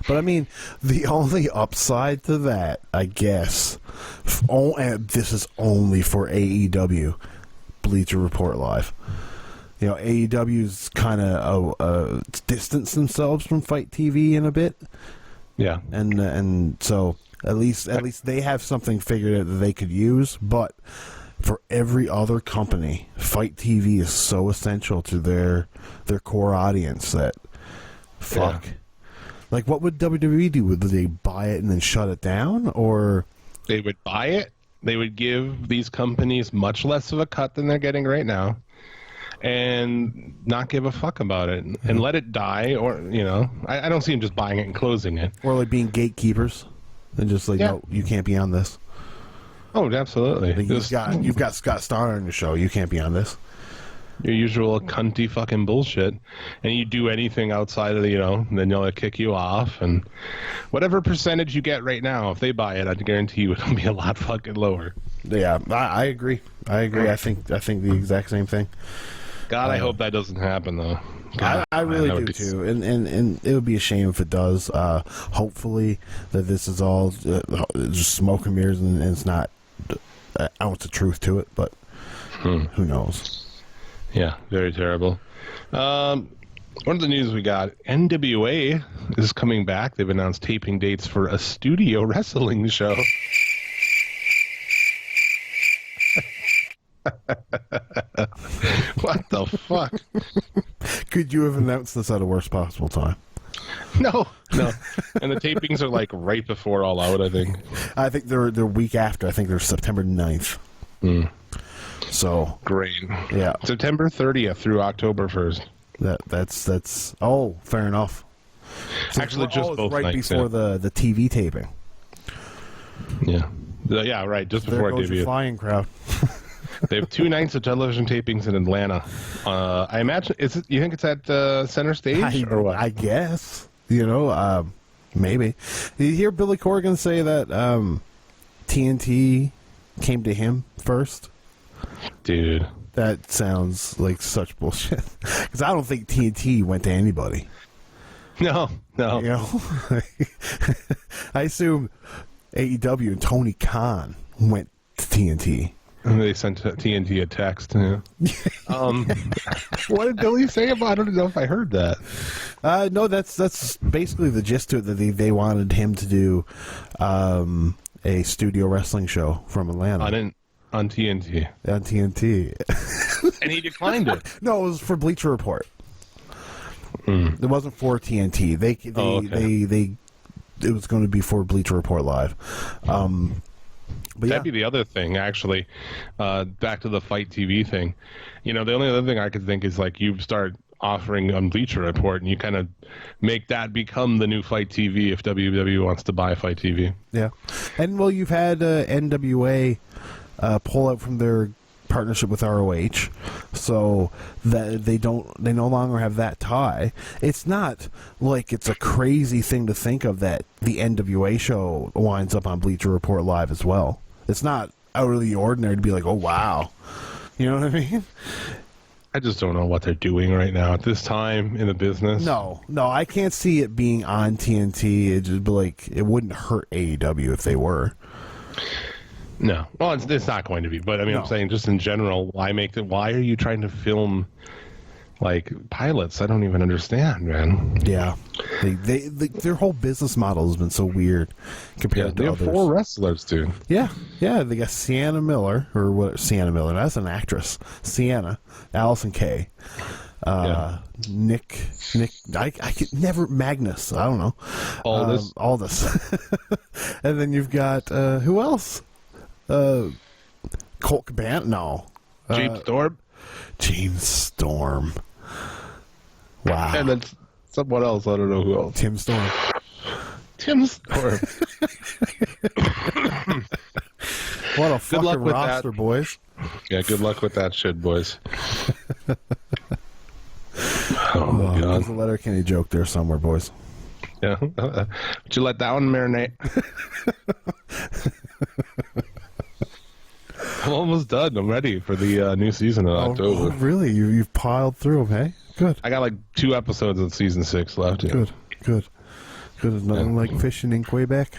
But I mean, the only upside to that, I guess, and this is only for AEW, Bleacher Report Live. You know, AEW's kind of distanced themselves from Fight TV in a bit. Yeah, and so at least they have something figured out that they could use. But for every other company, Fight TV is so essential to their core audience that fuck. Yeah. Like, what would WWE do? Would they buy it and then shut it down, or they would buy it? They would give these companies much less of a cut than they're getting right now, and not give a fuck about it and let it die. Or I don't see them just buying it and closing it, or like being gatekeepers and just like, no, you can't be on this. Oh, absolutely. Like you've got Scott Steiner on your show. You can't be on this. Your usual cunty fucking bullshit, and you do anything outside of then they'll kick you off, and whatever percentage you get right now, if they buy it, I guarantee you it'll be a lot fucking lower. Yeah, I agree. I think the exact same thing. God, I hope that doesn't happen though. God, I really do too, and it would be a shame if it does. Hopefully that this is all just smoke and mirrors, and it's not an ounce of truth to it, but who knows. Yeah, very terrible. One of the news we got, NWA is coming back. They've announced taping dates for a studio wrestling show. What the fuck? Could you have announced this at a worst possible time? No. And the tapings are like right before All Out, I think. I think they're week after. I think they're September 9th. So great. Yeah. September 30th through October 1st. That's fair enough. So actually just both right nights, before the TV taping. Yeah. Yeah, right, just before there goes debut. Your flying crowd. They have 2 nights of television tapings in Atlanta. I imagine you think it's at Center Stage or what? I guess. Maybe. Did you hear Billy Corgan say that TNT came to him first? Dude, that sounds like such bullshit. Because I don't think TNT went to anybody. No. I assume AEW and Tony Khan went to TNT. And they sent TNT a text. Yeah. What did Billy say about? I don't know if I heard that. No, that's basically the gist to it. That they wanted him to do a studio wrestling show from Atlanta. On TNT. On TNT. And he declined it. No, it was for Bleacher Report. It wasn't for TNT. It was going to be for Bleacher Report Live. But that'd be the other thing, actually. Back to the Fight TV thing. The only other thing I could think is like you start offering on Bleacher Report, and you kind of make that become the new Fight TV if WWE wants to buy Fight TV. Yeah, and well, you've had NWA pull out from their partnership with ROH, so that they no longer have that tie. It's not like it's a crazy thing to think of that the NWA show winds up on Bleacher Report Live as well. It's not out of the ordinary to be like, oh wow, you know what I mean? I just don't know what they're doing right now at this time in the business. No, I can't see it being on TNT. It just be like it wouldn't hurt AEW if they were. No, well, it's not going to be. But I mean, I'm saying just in general, why are you trying to film like pilots. I don't even understand, man. Yeah, their whole business model has been so weird compared to they others. have 4 wrestlers, dude. Yeah, they got Sienna Miller, or what? Sienna Miller, that's an actress. Sienna, Allison Kay, Nick. I could never Magnus. I don't know. All this, and then you've got who else? Colt Cabana? No, James Storm. James Storm. Wow. And then someone else. I don't know who else. Tim Storm. Tim Storm. What a fucking luck with roster, that. boys. Yeah, good luck with that shit, boys. Oh, my God. There's a Letterkenny joke there somewhere, boys. Yeah. Would you let that one marinate? I'm almost done. I'm ready for the new season in October. Oh, really? You've piled through them, hey? Good. I got like 2 episodes of season 6 left. Yeah. Good. There's nothing like fishing in Quebec.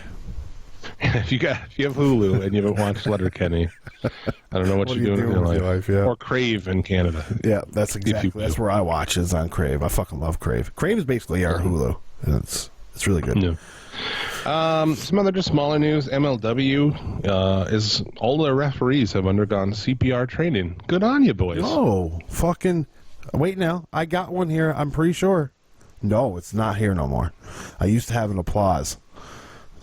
If you have Hulu and you haven't watched Letterkenny, I don't know what you're doing with your life. yeah. Or Crave in Canada. Yeah, that's where I watch is on Crave. I fucking love Crave. Crave is basically our Hulu, and it's really good. Yeah. Some other just smaller news. MLW is all the referees have undergone CPR training. Good on you, boys. Oh, fucking wait now. I got one here. I'm pretty sure. No, it's not here no more. I used to have an applause.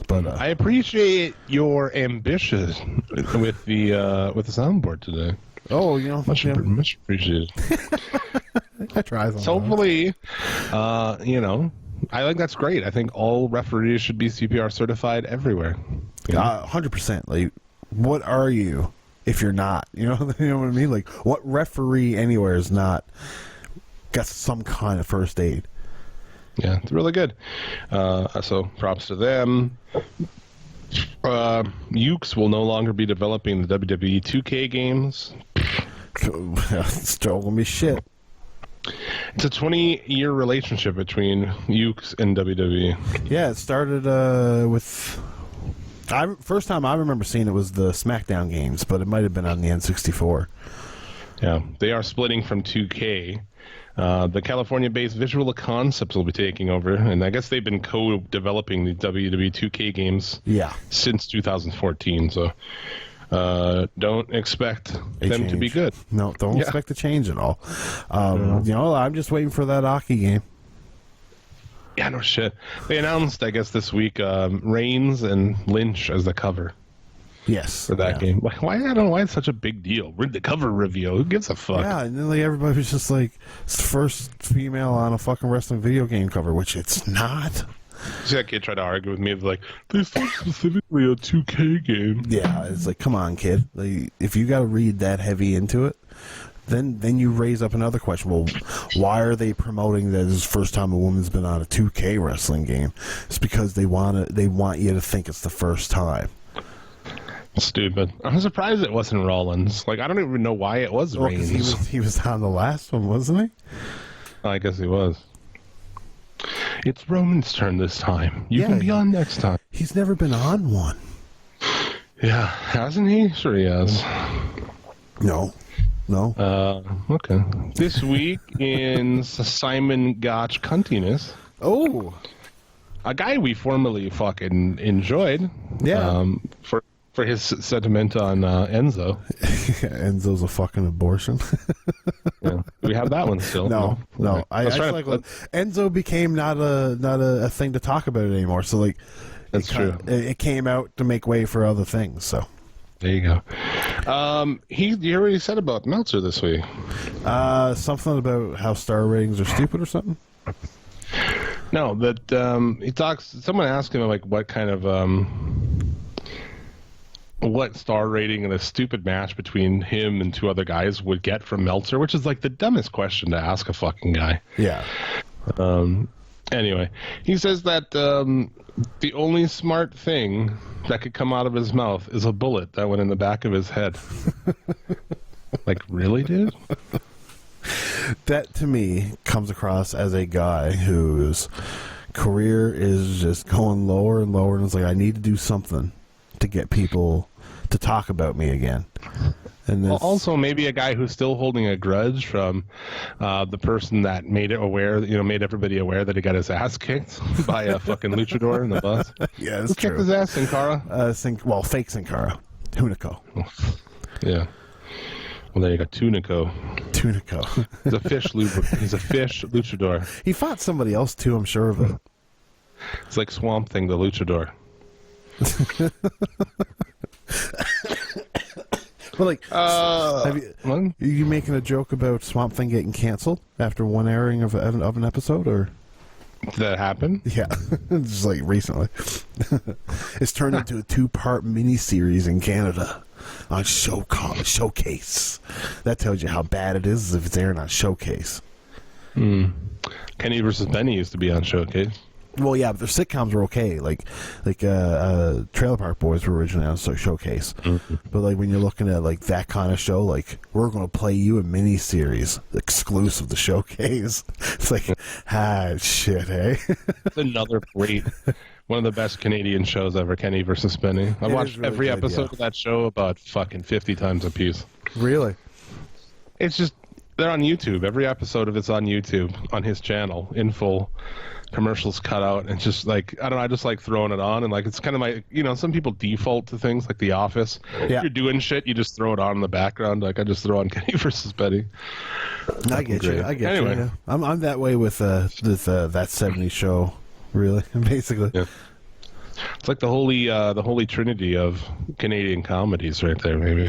But I appreciate your ambition with the soundboard today. Oh, you know, much appreciated. I try. So hopefully, I think that's great. I think all referees should be CPR certified everywhere. 100%. Like, what are you if you're not? You know what I mean? Like, what referee anywhere is not got some kind of first aid? Yeah, it's really good. So props to them. Ukes will no longer be developing the WWE 2K games. It's still gonna be shit. It's a 20-year relationship between Ukes and WWE. Yeah, it started with... first time I remember seeing it was the SmackDown games, but it might have been on the N64. Yeah, they are splitting from 2K. The California-based Visual Concepts will be taking over, and I guess they've been co-developing the WWE 2K games since 2014, so don't expect them to be good. No, don't expect a change at all. I'm just waiting for that Aki game. Yeah, no shit. They announced, I guess, this week, Reigns and Lynch as the cover. Yes. For that game. Why? I don't know why it's such a big deal. Read the cover review. Who gives a fuck? Yeah, and then everybody was just like, it's the first female on a fucking wrestling video game cover, which it's not. See, that kid tried to argue with me, like, this is specifically a 2K game. Yeah, it's like, come on, kid. Like, if you got to read that heavy into it, then you raise up another question. Well, why are they promoting that this is the first time a woman's been on a 2K wrestling game? It's because they want you to think it's the first time. Stupid. I'm surprised it wasn't Rollins. Like, I don't even know why it was Reigns. He was on the last one, wasn't he? I guess he was. It's Roman's turn this time. You can be on next time. He's never been on one. Yeah, hasn't he? Sure he has. No. Okay. This week in Simon Gotch cuntiness. Oh. A guy we formerly fucking enjoyed. Yeah. For his sentiment on Enzo. Enzo's a fucking abortion. Yeah. We have that one still. No. I like Enzo became not a thing to talk about anymore. So like, that's true. It came out to make way for other things. So there you go. You already said about Meltzer this week. Something about how star ratings are stupid or something. No, that he talks. Someone asked him like what kind of what star rating in a stupid match between him and 2 other guys would get from Meltzer, which is like the dumbest question to ask a fucking guy. Yeah. Anyway, he says that the only smart thing that could come out of his mouth is a bullet that went in the back of his head. Like, really, dude? That, to me, comes across as a guy whose career is just going lower and lower, and it's like, I need to do something to get people to talk about me again. And also, maybe a guy who's still holding a grudge from the person that made it aware, made everybody aware that he got his ass kicked by a fucking luchador in the bus. Yeah, that's Who true. kicked his ass, Sin Cara? Fake Sin Cara. Hunico. Yeah. Well, there you go. Tunico. He's a fish luchador. He fought somebody else too, I'm sure of it. It's like Swamp Thing, the luchador. Well, like, are you making a joke about Swamp Thing getting canceled after one airing of an episode, or did that happen? Yeah, just like recently. It's turned into a 2-part miniseries in Canada on Showcase. That tells you how bad it is if it's airing on Showcase. Kenny versus Benny used to be on Showcase. Well, yeah, but their sitcoms were okay. Like Trailer Park Boys were originally on Showcase. Mm-hmm. But like when you're looking at like that kind of show, like we're going to play you a miniseries exclusive to Showcase. It's like, shit, hey. It's another great, one of the best Canadian shows ever, Kenny versus Benny. I've watched really every episode of that show about fucking 50 times a piece. Really? It's just, they're on YouTube. Every episode of it's on YouTube, on his channel, in full. Commercials cut out, and just like, I don't know, I just like throwing it on, and like it's kind of my, some people default to things like The Office. Yeah. If you're doing shit, you just throw it on in the background. Like I just throw on Kenny versus Benny. I get you. Yeah. I'm that way with that 70s show, really, basically. Yeah. It's like the holy trinity of Canadian comedies right there, maybe.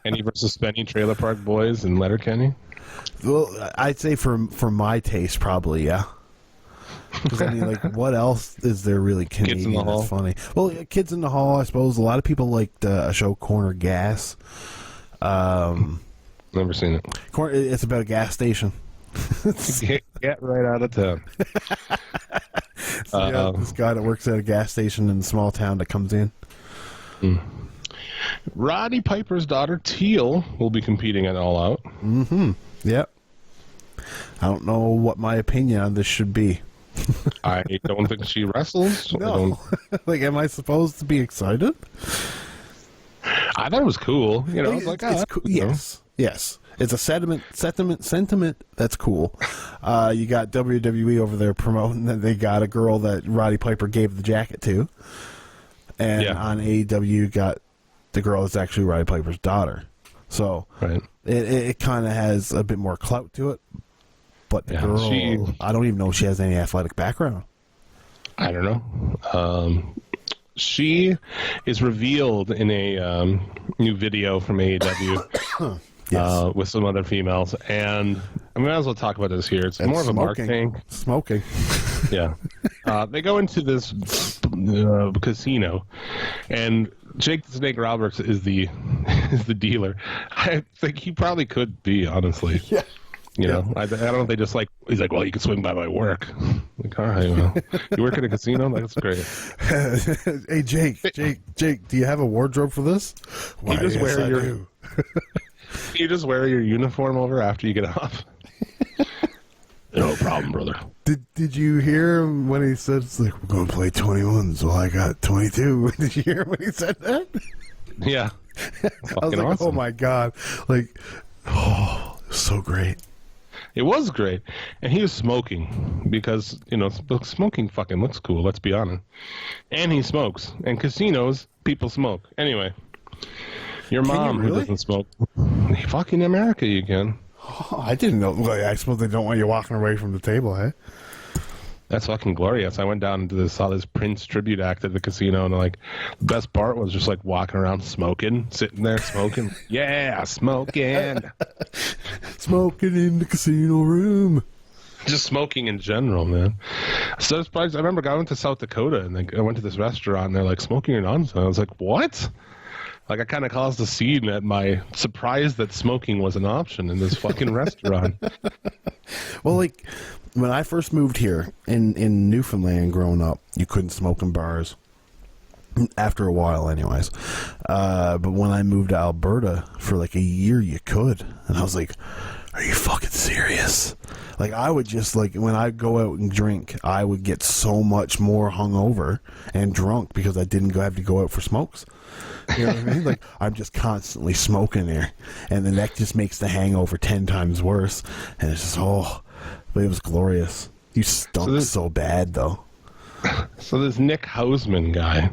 Kenny versus Benny, Trailer Park Boys, and Letterkenny. Well, I'd say for my taste, probably, yeah. Because, I mean, like, what else is there really Canadian Kids in the Hall. That's funny? Well, Kids in the Hall, I suppose. A lot of people liked a show, Corner Gas. Never seen it. It's about a gas station. Get right out of town. This guy that works at a gas station in a small town that comes in. Roddy Piper's daughter, Teal, will be competing at All Out. Mm-hmm. Yep. I don't know what my opinion on this should be. I don't think she wrestles. No. Like, am I supposed to be excited? I thought it was cool. I was like, it's cool. Yes. It's a sentiment that's cool. You got WWE over there promoting that they got a girl that Roddy Piper gave the jacket to. And on AEW, you got the girl that's actually Roddy Piper's daughter. So it kind of has a bit more clout to it. But the girl, I don't even know if she has any athletic background. I don't know. She is revealed in a new video from AEW with some other females. And I might as well talk about this here. It's more of a marketing. Smoking. Yeah. They go into this casino, and Jake the Snake Roberts is the dealer. I think he probably could be, honestly. Yeah. I don't know if they just he's like, well, you can swing by my work. Like, all right, well, you work at a casino? That's great. Hey, Jake, do you have a wardrobe for this? Why, you just wear your uniform over after you get off. No problem, brother. Did you hear him when he said, it's like, we're going to play 21s? Well, I got 22. Did you hear when he said that? Yeah. I was like, awesome. Oh, my God. Like, so great. It was great. And he was smoking because, smoking fucking looks cool, let's be honest. And he smokes. And casinos, people smoke. Anyway, your mom who doesn't smoke. Fucking America, you can. Oh, I didn't know. I suppose they don't want you walking away from the table, eh? That's fucking glorious. I went down to saw this Prince tribute act at the casino, and the best part was just walking around smoking, sitting there smoking. Yeah, smoking. Smoking in the casino room. Just smoking in general, man. So I remember I went to South Dakota, and I went to this restaurant, and they're like, smoking or nonsense. I was like, what? I kind of caused a scene at my surprise that smoking was an option in this fucking restaurant. Well, when I first moved here in Newfoundland growing up, you couldn't smoke in bars. After a while, anyways. But when I moved to Alberta for like a year, you could. And I was like, are you fucking serious? Like, I would just, like, when I go out and drink, I would get so much more hungover and drunk because I didn't have to go out for smokes. You know what I mean? Like, I'm just constantly smoking there. And then that just makes the hangover 10 times worse. And it's just, but it was glorious. You stunk so bad, though. So this Nick Hausman guy,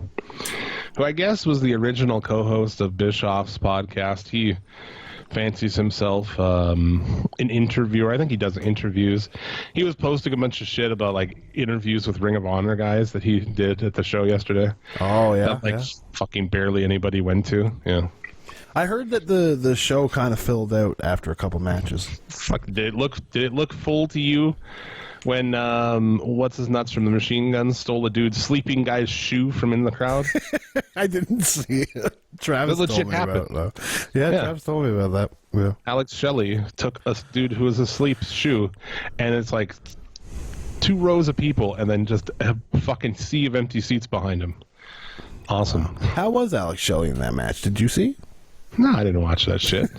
who I guess was the original co-host of Bischoff's podcast, he fancies himself an interviewer. I think he does interviews. He was posting a bunch of shit about like interviews with Ring of Honor guys that he did at the show yesterday. Oh yeah, that fucking barely anybody went to. Yeah. I heard that the show kind of filled out after a couple matches. Fuck, did it look full to you when what's his nuts from the Machine Guns stole a dude's sleeping guy's shoe from in the crowd? I didn't see it. Travis told me about it. Yeah, Travis told me about that. Yeah. Alex Shelley took a dude who was asleep's shoe, and it's like 2 rows of people, and then just a fucking sea of empty seats behind him. Awesome. How was Alex Shelley in that match? Did you see? No, I didn't watch that shit.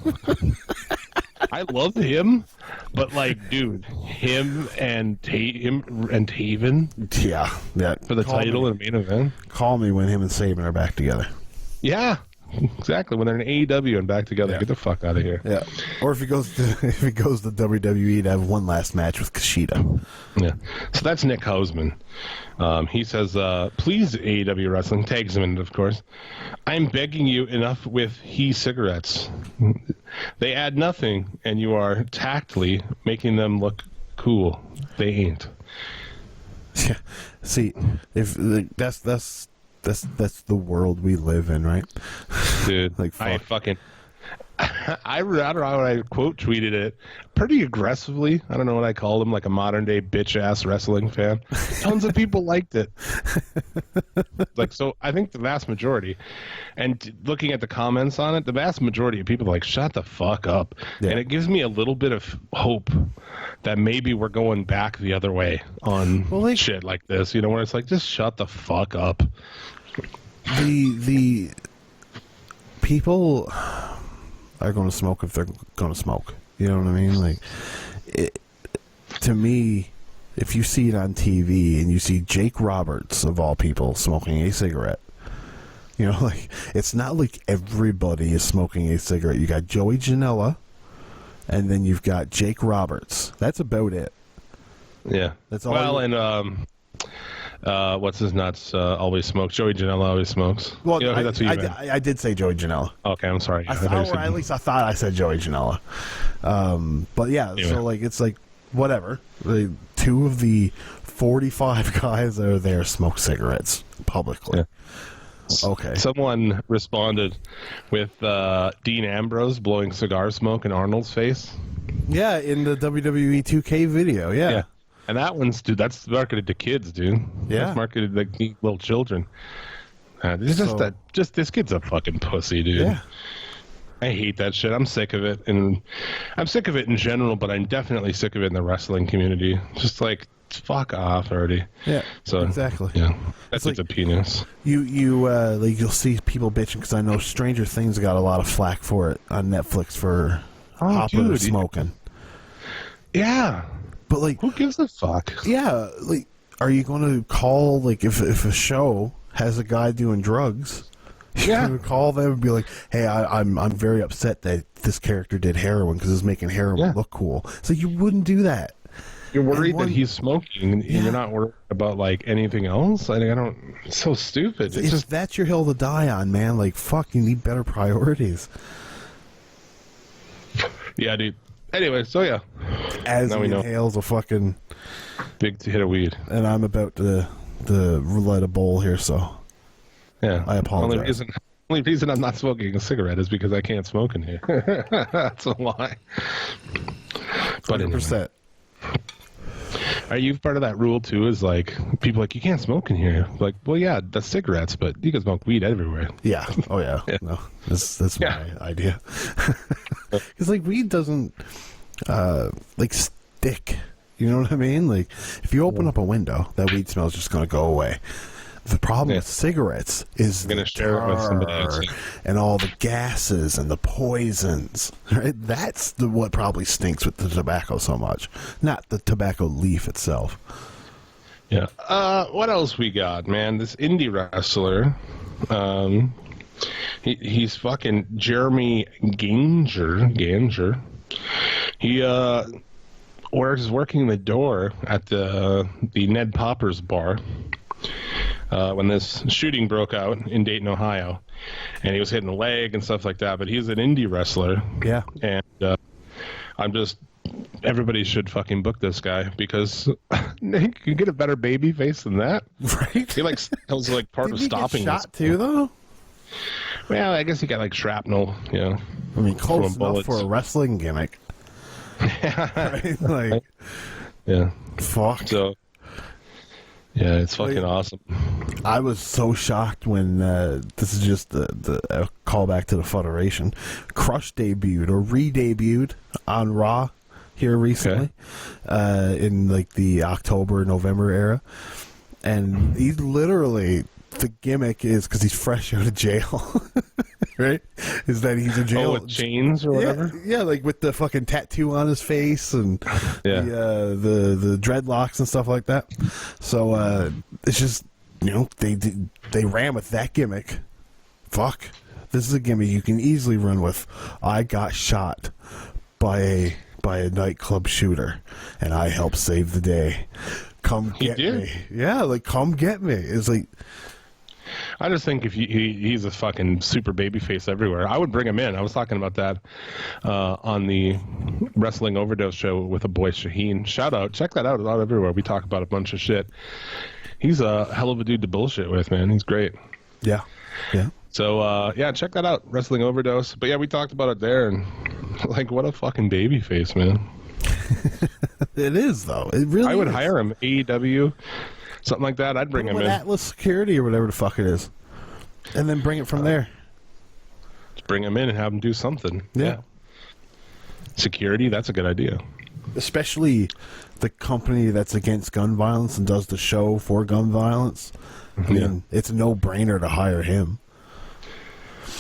I love him, but like, dude, him and Taven, yeah, for the title and main event. Call me when him and Saban are back together. Yeah, exactly. When they're in AEW and back together, get the fuck out of here. Yeah, or if he goes to WWE to have one last match with Kushida. Yeah. So that's Nick Hausman. He says, please, AEW Wrestling, tags him in it, of course. I'm begging you, enough with cigarettes. They add nothing, and you are tactfully making them look cool. They ain't. Yeah. See, if that's the world we live in, right? Dude, like, fuck. I don't know how I quote tweeted it pretty aggressively. I don't know what I called him, like a modern day bitch ass wrestling fan. Tons of people liked it. Like, so I think the vast majority, and looking at the comments on it, the vast majority of people are like, shut the fuck up. Yeah. And it gives me a little bit of hope that maybe we're going back the other way on shit like this, you know, where it's like, just shut the fuck up. The people are going to smoke if they're going to smoke. You know what I mean? Like, to me, if you see it on TV and you see Jake Roberts, of all people, smoking a cigarette, you know, like, it's not like everybody is smoking a cigarette. You got Joey Janela, and then you've got Jake Roberts. That's about it. Yeah. That's all. Well, and what's his nuts always smokes. Joey Janela always smokes. Well, you know, that's what you meant. I did say Joey Janela. Okay, I'm sorry. At least I thought I said Joey Janela. But yeah, anyway. So like, it's like, whatever. 2 of the 45 guys that are there smoke cigarettes publicly. Yeah. Okay. Someone responded with Dean Ambrose blowing cigar smoke in Arnold's face. Yeah, in the WWE 2K video. Yeah. And that one's, dude, that's marketed to kids, dude. Yeah. That's marketed to like little children. This kid's a fucking pussy, dude. Yeah. I hate that shit. I'm sick of it. And I'm sick of it in general, but I'm definitely sick of it in the wrestling community. Just like, fuck off already. Yeah. So exactly. Yeah. That's like a penis. Like, you'll see people bitching because I know Stranger Things got a lot of flack for it on Netflix for Hopper smoking. Yeah. But like, who gives a fuck? Yeah, like, are you going to call, like, if a show has a guy doing drugs, you're going to call them and be like, hey, I'm very upset that this character did heroin because it's making heroin look cool. So you wouldn't do that. You're worried that he's smoking, and you're not worried about like anything else. I don't. It's so stupid. It's just that's your hill to die on, man. Like, fuck, you need better priorities. Yeah, dude. Anyway, so yeah. As he inhales a fucking big hit of weed, and I'm about to light a bowl here, so yeah, I apologize. Only reason I'm not smoking a cigarette is because I can't smoke in here. That's a lie. But 100%. Are you part of that rule too? Is like people like, you can't smoke in here. Like, well, yeah, that's cigarettes, but you can smoke weed everywhere. Yeah. Oh yeah. No, that's my idea. Because like, weed doesn't like stick. You know what I mean? Like, if you open up a window, that weed smell is just going to go away. the problem with cigarettes is I'm gonna share it with somebody else. and all the gases and the poisons. Right? That's what probably stinks with the tobacco so much, not the tobacco leaf itself. Yeah. What else we got, man? This indie wrestler. He's fucking Jeremy Ganger. He was working the door at the Ned Popper's bar when this shooting broke out in Dayton, Ohio, and he was hitting the leg and stuff like that. But he's an indie wrestler. Yeah. And everybody should fucking book this guy because you can get a better baby face than that. Right? He was like part of stopping. He get shot too, though. Well, I guess he got like shrapnel, I mean, close enough bullets. for a wrestling gimmick. Right? Like, yeah. Fuck. So, yeah, it's fucking awesome. I was so shocked when this is just a callback to the Federation. Crush debuted or re-debuted on Raw here recently, in like the October-November era, and he literally. The gimmick is because he's fresh out of jail, right? Is that he's in jail with chains or whatever? Yeah, like with the fucking tattoo on his face and the dreadlocks and stuff like that. So it's just they ran with that gimmick. Fuck, this is a gimmick you can easily run with. I got shot by a nightclub shooter, and I helped save the day. Come get me. Yeah, like come get me. It's like. I just think if he's a fucking super babyface everywhere, I would bring him in. I was talking about that on the Wrestling Overdose show with a boy Shaheen. Shout out, check that out. It's out everywhere. We talk about a bunch of shit. He's a hell of a dude to bullshit with, man. He's great. Yeah. So check that out, Wrestling Overdose. But yeah, we talked about it there, and like, what a fucking babyface, man. It is though. It really. I would is. hire him. AEW. Something like that, I'd bring him in. Atlas Security or whatever the fuck it is. And then bring it from there. Just bring him in and have him do something. Yeah. Security, that's a good idea. Especially the company that's against gun violence and does the show for gun violence. I mean, it's a no-brainer to hire him.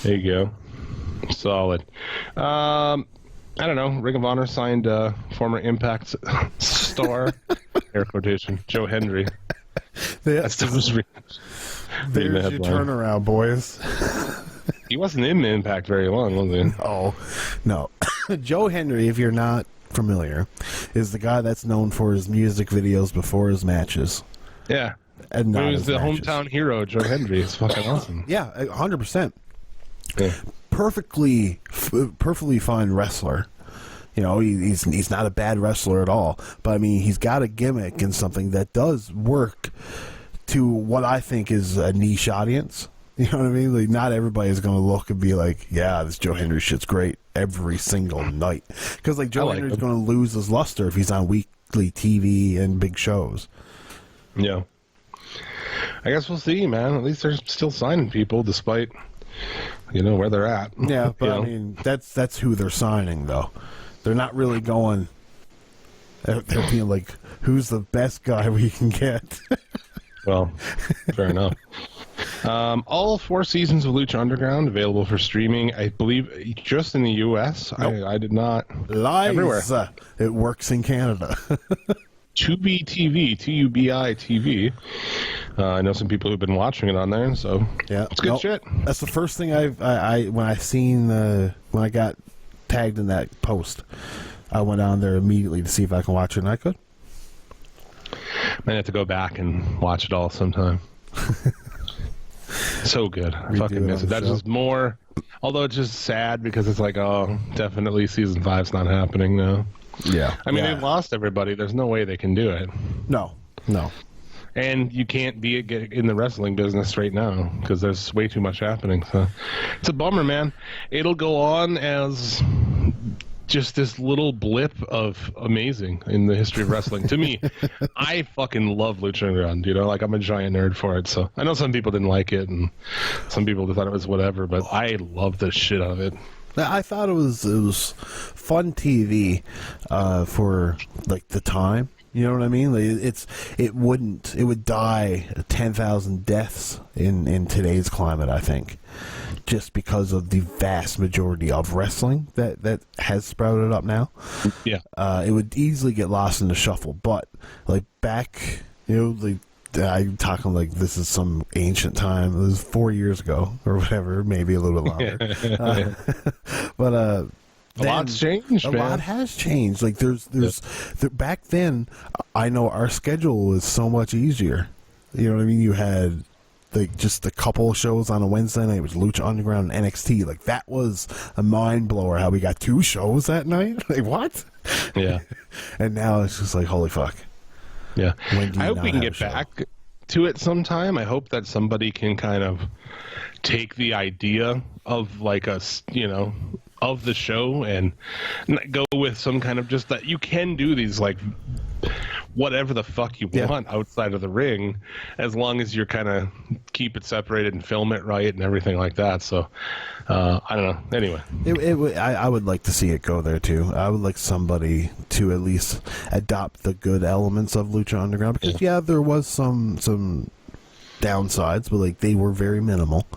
There you go. Solid. I don't know. Ring of Honor signed former Impact star, air quotation, Joe Hendry. There's your turnaround, boys. He wasn't in Impact very long, was he? Oh, no. Joe Hendry, if you're not familiar, is the guy that's known for his music videos before his matches. Yeah. And he was the hometown hero, Joe Hendry. It's fucking awesome. Yeah, 100%. Yeah. Perfectly fine wrestler. He's not a bad wrestler at all. But I mean, he's got a gimmick and something that does work to what I think is a niche audience. You know what I mean? Like, not everybody's going to look and be like, yeah, this Joe Hendry shit's great every single night. Because like Joe Hendry's going to lose his luster if he's on weekly TV and big shows. Yeah. I guess we'll see, man. At least they're still signing people despite, where they're at. Yeah, but I mean, that's who they're signing, though. They're not really going. They're being like, who's the best guy we can get? Well, fair enough. All 4 seasons of Lucha Underground available for streaming, I believe, just in the U.S. Nope. I did not. Lies. Everywhere. It works in Canada. Tubi TV, Tubi TV. I know some people who've been watching it on there, so yeah, it's good shit. That's the first thing when I got tagged in that post, I went on there immediately to see if I can watch it, and I could. Might have to go back and watch it all sometime. So good. I fucking miss it. That's just more, although it's just sad because it's like, oh, definitely season 5's not happening now. Yeah. I mean, they've lost everybody. There's no way they can do it. No. And you can't get in the wrestling business right now because there's way too much happening. So it's a bummer, man. It'll go on as just this little blip of amazing in the history of wrestling. To me, I fucking love Lucha Underground. Like I'm a giant nerd for it. So I know some people didn't like it and some people thought it was whatever, but I love the shit out of it. I thought it was fun TV for like the time. You know what I mean? Like, it would die 10,000 deaths in today's climate, I think, just because of the vast majority of wrestling that has sprouted up now. Yeah. It would easily get lost in the shuffle, but like back, like I'm talking like this is some ancient time. It was 4 years ago or whatever, maybe a little bit longer. But a lot's changed, man. A lot has changed. Like back then, I know our schedule was so much easier. You know what I mean? You had like just a couple of shows on a Wednesday night. It was Lucha Underground and NXT. Like that was a mind blower. How we got 2 shows that night? Like what? Yeah. And now it's just like holy fuck. Yeah. I hope we can get back to it sometime. I hope that somebody can kind of take the idea of like us, of the show and go with some kind of just that you can do these like whatever the fuck you want outside of the ring, as long as you're kind of keep it separated and film it right and everything like that. So I don't know. Anyway, I would like to see it go there too. I would like somebody to at least adopt the good elements of Lucha Underground, because there was some downsides, but like they were very minimal.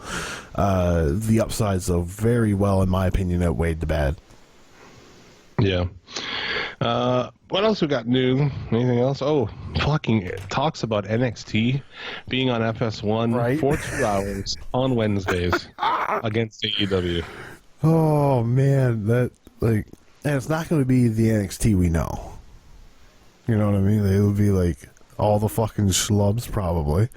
The upsides, though, very well, in my opinion, outweighed the bad. Yeah. What else we got new? Anything else? Oh, fucking talks about NXT being on FS1 for 2 hours on Wednesdays against AEW. Oh man, and it's not going to be the NXT we know. You know what I mean? It would be like all the fucking schlubs probably.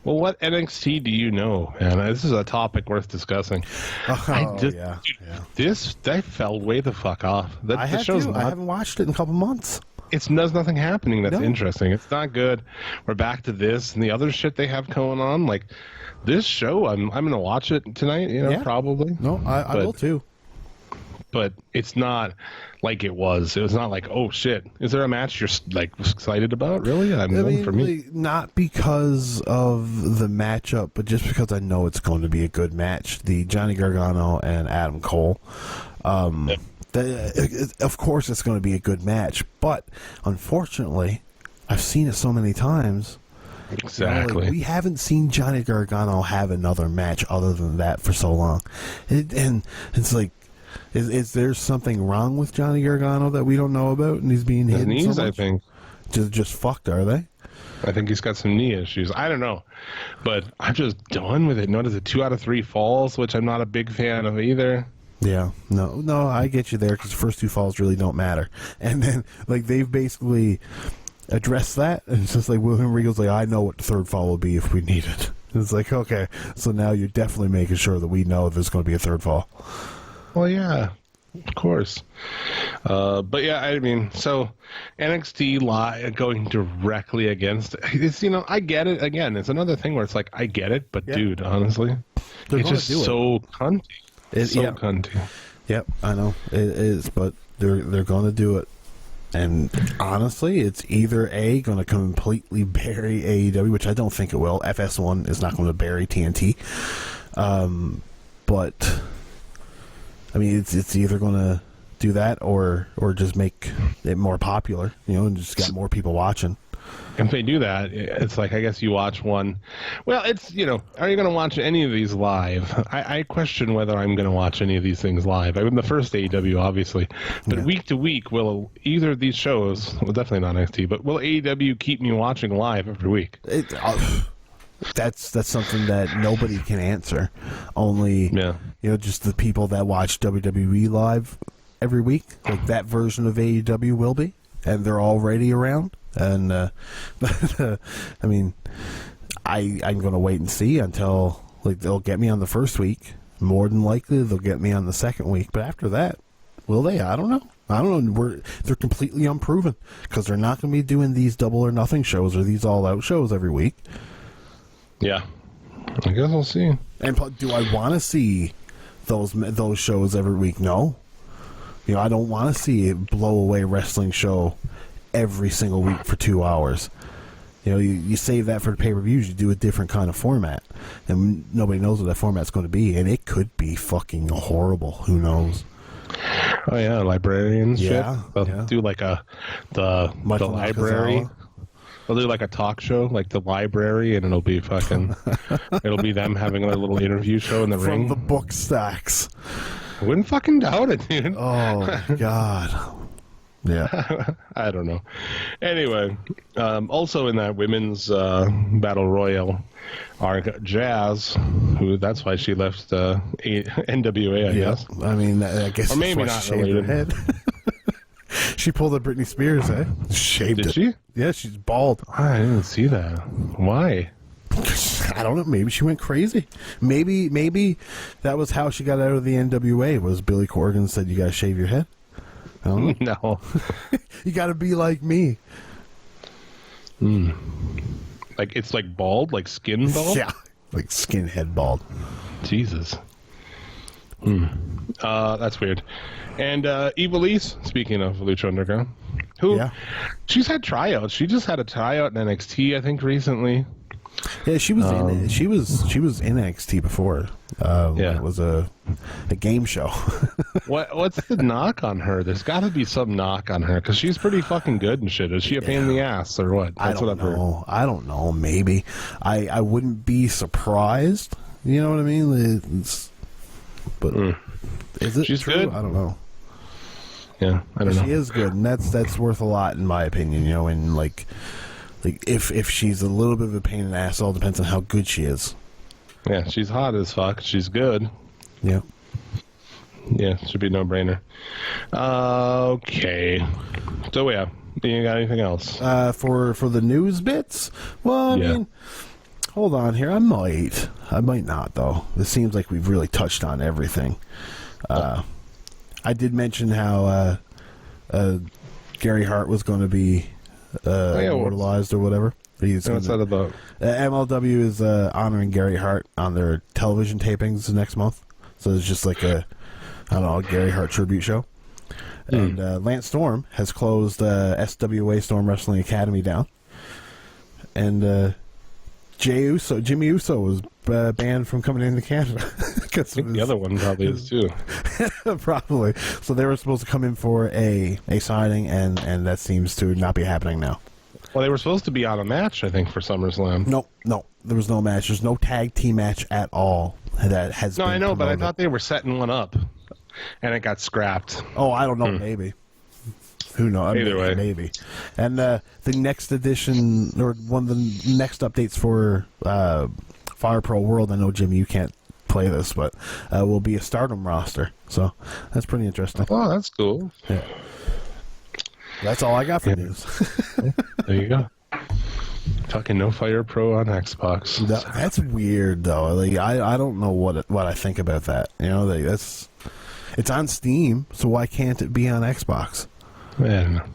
Well, what NXT do you know, man? This is a topic worth discussing. That fell way the fuck off. I haven't watched it in a couple months. There's nothing happening that's interesting. It's not good. We're back to this and the other shit they have going on. Like this show, I'm gonna watch it tonight. Probably. No, I will too. But it's not like it was. It was not like, oh shit, is there a match you're like excited about? Really? I mean, for me, not because of the matchup, but just because I know it's going to be a good match. The Johnny Gargano and Adam Cole. Of course, it's going to be a good match, but unfortunately, I've seen it so many times. Exactly. We haven't seen Johnny Gargano have another match other than that for so long, and it's like. Is there something wrong with Johnny Gargano that we don't know about, and he's being hidden knees, so much? I think. Just fucked, are they? I think he's got some knee issues. I don't know, but I'm just done with it. Notice it 2 out of 3 falls, which I'm not a big fan of either. Yeah, no, I get you there because the first 2 falls really don't matter, and then like they've basically addressed that, and it's just like William Regal's like, I know what the 3rd fall will be if we need it. It's like, okay, so now you're definitely making sure that we know there's going to be a 3rd fall. Well, yeah, of course. But yeah, I mean, so NXT going directly against it's, I get it. Again, it's another thing where it's like, I get it, but dude, honestly, it's just so cunty. It's so cunty. Yep, I know it is, but they're going to do it. And honestly, it's either going to completely bury AEW, which I don't think it will. FS1 is not going to bury TNT, but. I mean, it's either going to do that or just make it more popular, and just get more people watching. If they do that, it's like, I guess you watch one. Well, it's, are you going to watch any of these live? I question whether I'm going to watch any of these things live. I mean, the first AEW, obviously. But week to week, will either of these shows, well, definitely not NXT, but will AEW keep me watching live every week? That's something that nobody can answer. Only, just the people that watch WWE live every week, like that version of AEW will be, and they're already around. And I mean, I'm going to wait and see until they'll get me on the first week. More than likely, they'll get me on the second week. But after that, will they? I don't know. They're completely unproven because they're not going to be doing these Double or Nothing shows or these All Out shows every week. Yeah, I guess we'll see. And do I want to see those shows every week? No. I don't want to see a blow away wrestling show every single week for 2 hours. You save that for the pay-per-views. You do a different kind of format, and nobody knows what that format's going to be, and it could be fucking horrible. Who knows? Oh yeah, librarians. Yeah, shit. They'll yeah. do like the Michael library. Nakazawa. They'll do like a talk show, like the library, and it'll be fucking. It'll be them having a little interview show in the From ring. the book stacks. I wouldn't fucking doubt it, dude. Oh, my God. Yeah. I don't know. Anyway, also in that women's battle royal are Jazz, who that's why she left NWA, I guess. I mean, I guess Or maybe that's not why she shaved her related. head. She pulled a Britney Spears, eh? Shaved Did it. she? Yeah, she's bald. I didn't see that. Why? I don't know. Maybe she went crazy. Maybe that was how she got out of the NWA. Was Billy Corgan said you got to shave your head? I don't know. No. You got to be like me. Like it's like bald, like skin bald. Yeah, like skinhead bald. Jesus. That's weird. And Ivelisse, speaking of Lucha Underground, who Yeah. she's had tryouts. She just had a tryout in NXT, I think, recently. Yeah, she was in she was in NXT before. Yeah. It was a game show. What's the knock on her? There's got to be some knock on her because she's pretty fucking good and shit. Is she a pain in the ass or what? I That's what don't I've heard. know. I don't know. Maybe I wouldn't be surprised. You know what I mean? But is it She's true? good. I don't know. Yeah, I don't know. She is good, and that's worth a lot in my opinion. You know, and like if she's a little bit of a pain in the ass, it all depends on how good she is. Yeah, she's hot as fuck. She's good. Yeah. Yeah, should be no brainer. Okay. So yeah, you got anything else? For the news bits, well, I Yeah. mean, hold on here. I might not though. It seems like we've really touched on everything. I did mention how Gary Hart was going to be immortalized or whatever. He's What's that about? MLW is honoring Gary Hart on their television tapings next month. So it's just like a Gary Hart tribute show. And Lance Storm has closed SWA Storm Wrestling Academy down. And Jimmy Uso was banned from coming into Canada. I think the other one probably is too. Probably. So they were supposed to come in for a signing, and that seems to not be happening now. Well, they were supposed to be on a match, I think, for SummerSlam. No, there was no match. There's no tag team match at all that has. No, been I know, but I promoted. thought they were setting one up, and it got scrapped. Oh, I don't know. Maybe. Who knows? Either way. Maybe. And the next edition, or one of the next updates for Fire Pro World, I know, Jimmy, you can't play this, but will be a Stardom roster. So that's pretty interesting. Oh, that's cool. Yeah. That's all I got for news. There you go. Fucking no Fire Pro on Xbox. That's weird, though. Like, I don't know what I think about that. You know, it's on Steam, so why can't it be on Xbox? I don't know.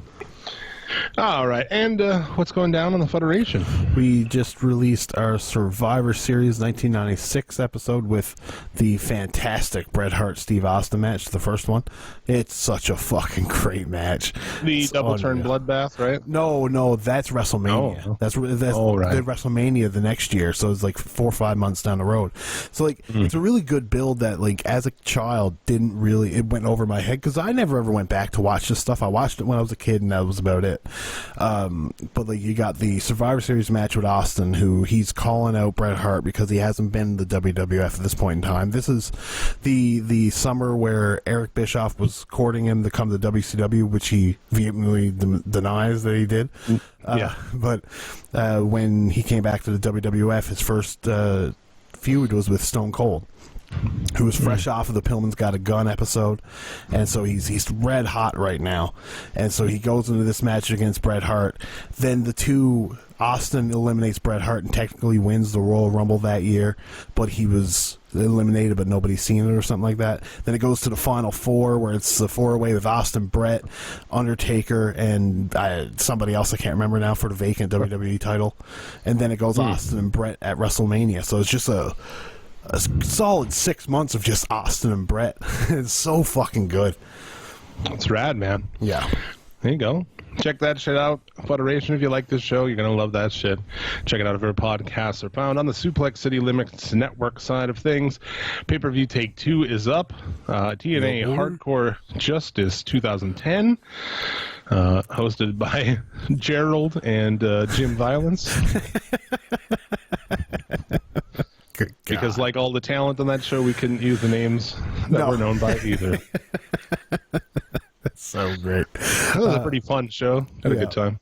All right, and what's going down on the Federation? We just released our Survivor Series 1996 episode with the fantastic Bret Hart Steve Austin match, the first one. It's such a fucking great match. The It's double turn unreal. bloodbath, right? No, that's WrestleMania. Oh. That's Oh, right. the WrestleMania the next year, so it's like 4 or 5 months down the road. So like, it's a really good build that like as a child it went over my head because I never ever went back to watch this stuff. I watched it when I was a kid, and that was about it. But like you got the Survivor Series match with Austin, who he's calling out Bret Hart because he hasn't been in the WWF at this point in time. This is the summer where Eric Bischoff was courting him to come to WCW, which he vehemently denies that he did. Yeah. But when he came back to the WWF, his first feud was with Stone Cold, who was fresh off of the Pillman's Got a Gun episode, and so he's red hot right now. And so he goes into this match against Bret Hart. Then Austin eliminates Bret Hart and technically wins the Royal Rumble that year, but he was eliminated, but nobody's seen it or something like that. Then it goes to the Final Four, where it's the four-way with Austin, Bret, Undertaker, and somebody else I can't remember now for the vacant WWE title. And then it goes Austin and Bret at WrestleMania. So it's just a solid 6 months of just Austin and Bret. It's so fucking good. It's rad, man. Yeah. There you go. check that shit out. Federation, if you like this show, you're going to love that shit. Check it out everywhere podcasts are found. On the Suplex City Limits Network side of things, pay-per-view Take 2 is up. TNA Hardcore Justice 2010, hosted by Gerald and Jim Violence. Because like all the talent on that show, we couldn't use the names that we're known by either. That's so great. It was a pretty fun show. Had a good time.